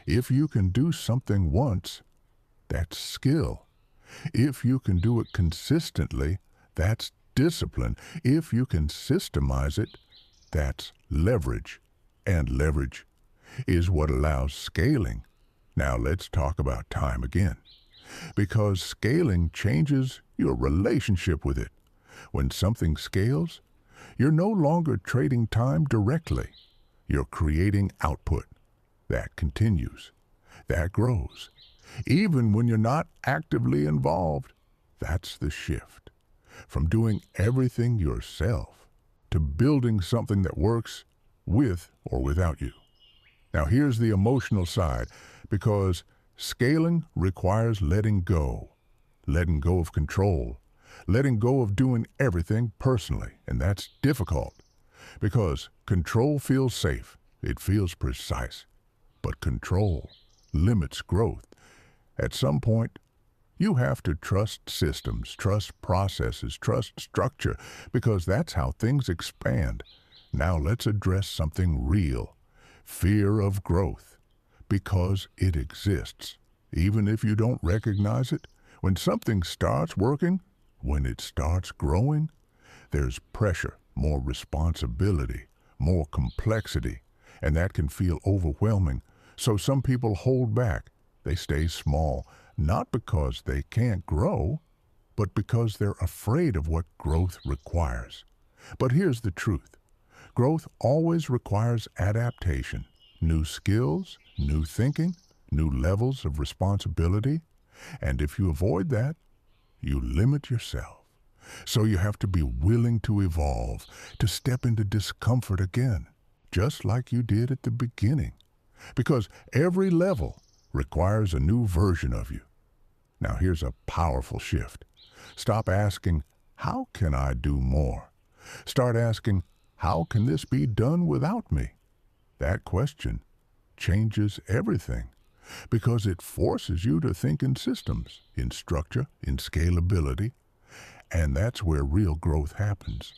If you can do something once, that's skill. If you can do it consistently, that's discipline. If you can systemize it, that's leverage. And leverage is what allows scaling. Now let's talk about time again. Because scaling changes your relationship with it. When something scales, you're no longer trading time directly. You're creating output. That continues. That grows. Even when you're not actively involved, that's the shift. From doing everything yourself to building something that works with or without you. Now here's the emotional side, because scaling requires letting go of control, letting go of doing everything personally, and that's difficult. Because control feels safe, it feels precise, but control limits growth. At some point, you have to trust systems, trust processes, trust structure, because that's how things expand. Now let's address something real, fear of growth, because it exists. Even if you don't recognize it, when something starts working, when it starts growing, there's pressure, more responsibility, more complexity, and that can feel overwhelming. So some people hold back. They stay small, not because they can't grow, but because they're afraid of what growth requires. But here's the truth. Growth always requires adaptation, new skills, new thinking, new levels of responsibility. And if you avoid that, you limit yourself. So you have to be willing to evolve, to step into discomfort again, just like you did at the beginning. Because every level requires a new version of you. Now here's a powerful shift. Stop asking, how can I do more? Start asking, how can this be done without me? That question changes everything because it forces you to think in systems, in structure, in scalability, and that's where real growth happens.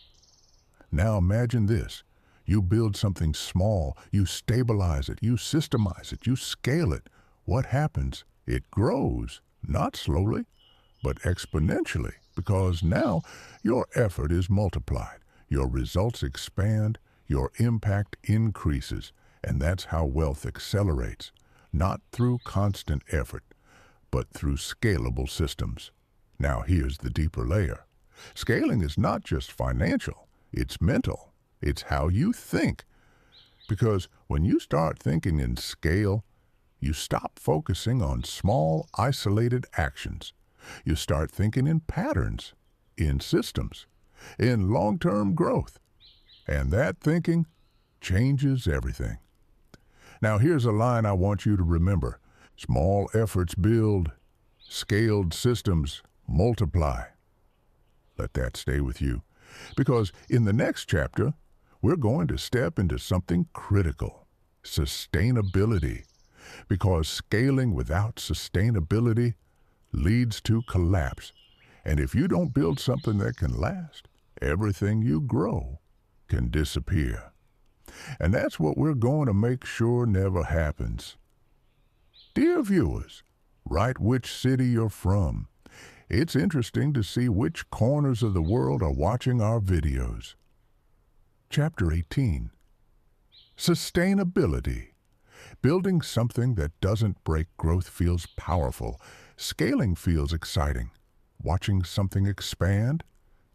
Now imagine this. You build something small, you stabilize it, you systemize it, you scale it. What happens? It grows, not slowly, but exponentially, because now your effort is multiplied, your results expand, your impact increases, and that's how wealth accelerates, not through constant effort, but through scalable systems. Now here's the deeper layer. Scaling is not just financial, it's mental. It's how you think. Because when you start thinking in scale, you stop focusing on small, isolated actions. You start thinking in patterns, in systems, in long-term growth. And that thinking changes everything. Now here's a line I want you to remember. Small efforts build, scaled systems multiply. Let that stay with you. Because in the next chapter, we're going to step into something critical, sustainability. Because scaling without sustainability leads to collapse. And if you don't build something that can last, everything you grow can disappear. And that's what we're going to make sure never happens. Dear viewers, write which city you're from. It's interesting to see which corners of the world are watching our videos. Chapter 18. Sustainability. Building something that doesn't break growth feels powerful. Scaling feels exciting. Watching something expand,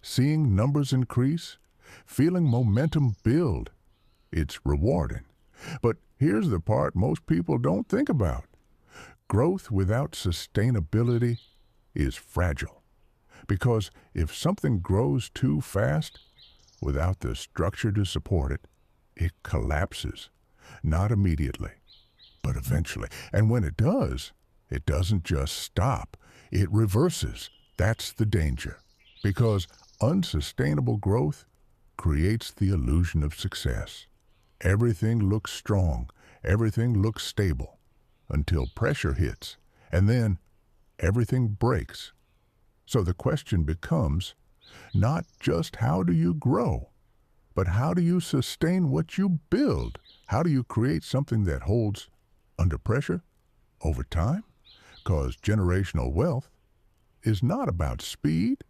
seeing numbers increase, feeling momentum build. It's rewarding. But here's the part most people don't think about. Growth without sustainability is fragile. Because if something grows too fast, without the structure to support it, it collapses. Not immediately, but eventually. And when it does, it doesn't just stop. It reverses. That's the danger. Because unsustainable growth creates the illusion of success. Everything looks strong. Everything looks stable. Until pressure hits. And then everything breaks. So the question becomes, not just how do you grow, but how do you sustain what you build? How do you create something that holds under pressure over time? Because generational wealth is not about speed,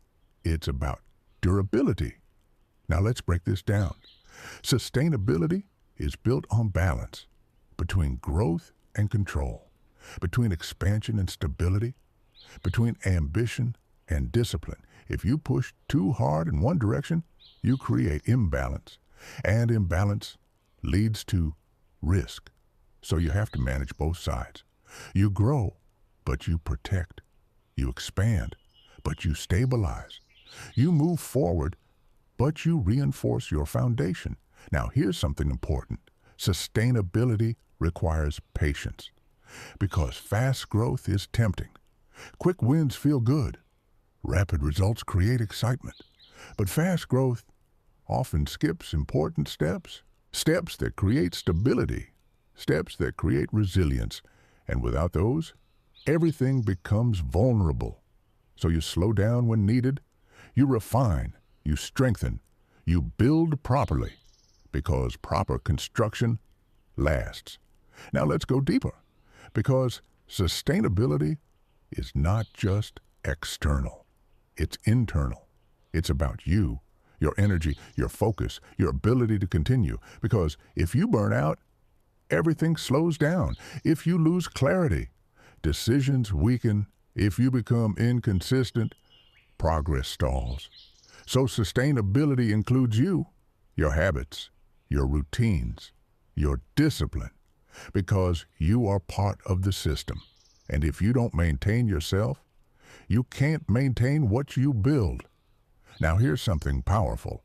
it's about durability. Now let's break this down. Sustainability is built on balance between growth and control, between expansion and stability, between ambition and discipline. If you push too hard in one direction, you create imbalance, and imbalance leads to risk. So you have to manage both sides. You grow, but you protect. You expand, but you stabilize. You move forward, but you reinforce your foundation. Now here's something important. Sustainability requires patience, because fast growth is tempting. Quick wins feel good. Rapid results create excitement. But fast growth often skips important steps. Steps that create stability. Steps that create resilience. And without those, everything becomes vulnerable. So you slow down when needed. You refine. You strengthen. You build properly. Because proper construction lasts. Now let's go deeper. Because sustainability is not just external. It's internal. It's about you, your energy, your focus, your ability to continue. Because if you burn out, everything slows down. If you lose clarity, decisions weaken. If you become inconsistent, progress stalls. So sustainability includes you, your habits, your routines, your discipline, because you are part of the system. And if you don't maintain yourself, you can't maintain what you build. Now here's something powerful.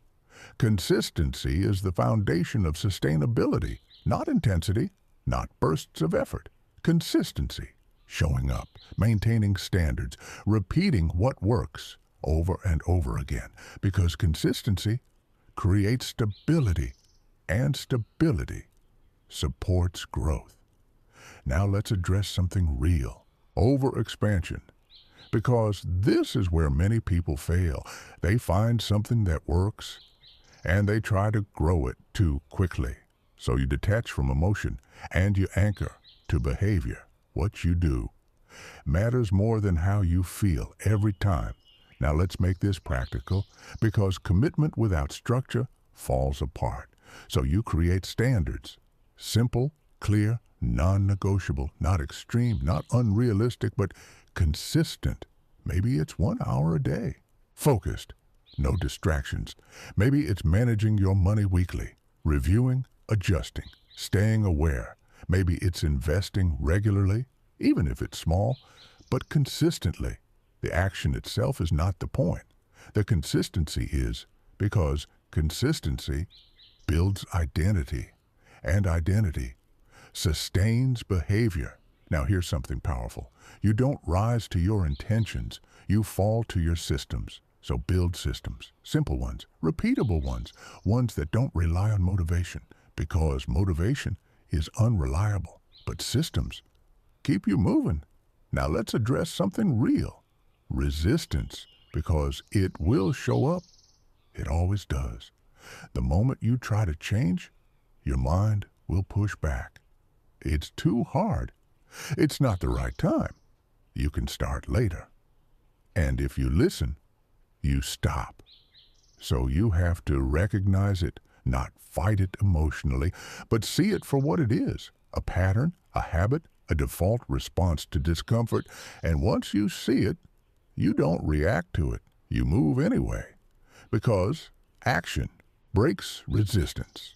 Consistency is the foundation of sustainability, not intensity, not bursts of effort. Consistency, showing up, maintaining standards, repeating what works over and over again, because consistency creates stability, and stability supports growth. Now let's address something real, overexpansion. Because this is where many people fail. They find something that works, and they try to grow it too quickly. So you detach from emotion, and you anchor to behavior. What you do matters more than how you feel every time. Now let's make this practical, because commitment without structure falls apart. So you create standards. Simple, clear, non-negotiable, not extreme, not unrealistic, but consistent. Maybe it's 1 hour a day. Focused, no distractions. Maybe it's managing your money weekly, reviewing, adjusting, staying aware. Maybe it's investing regularly, even if it's small, but consistently. The action itself is not the point. The consistency is, because consistency builds identity, and identity sustains behavior. Now here's something powerful. You don't rise to your intentions, you fall to your systems. So build systems, simple ones, repeatable ones, ones that don't rely on motivation, because motivation is unreliable, but systems keep you moving. Now let's address something real. Resistance, because it will show up. It always does. The moment you try to change, your mind will push back. It's too hard. It's not the right time. You can start later. And if you listen, you stop. So you have to recognize it, not fight it emotionally, but see it for what it is, a pattern, a habit, a default response to discomfort. And once you see it, you don't react to it. You move anyway, because action breaks resistance.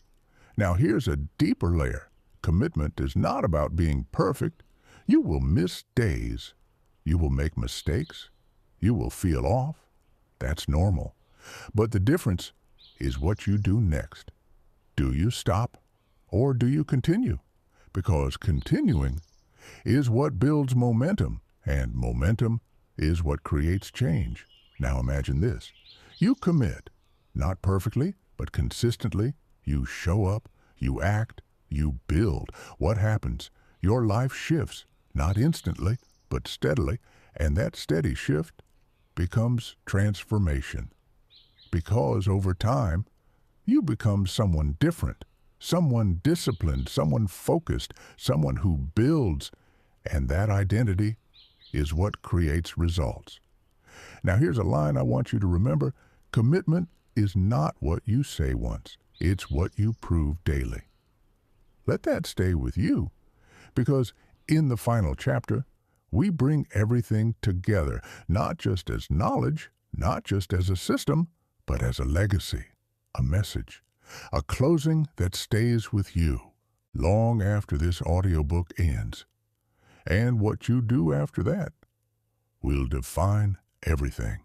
Now here's a deeper layer. Commitment is not about being perfect. You will miss days. You will make mistakes. You will feel off. That's normal. But the difference is what you do next. Do you stop, or do you continue? Because continuing is what builds momentum, and momentum is what creates change. Now imagine this. You commit, not perfectly, but consistently. You show up, you act, you build. What happens? Your life shifts, not instantly, but steadily, and that steady shift becomes transformation. Because over time, you become someone different, someone disciplined, someone focused, someone who builds, and that identity is what creates results. Now here's a line I want you to remember. Commitment is not what you say once. It's what you prove daily. Let that stay with you, because in the final chapter, we bring everything together, not just as knowledge, not just as a system, but as a legacy, a message, a closing that stays with you long after this audiobook ends. And what you do after that will define everything.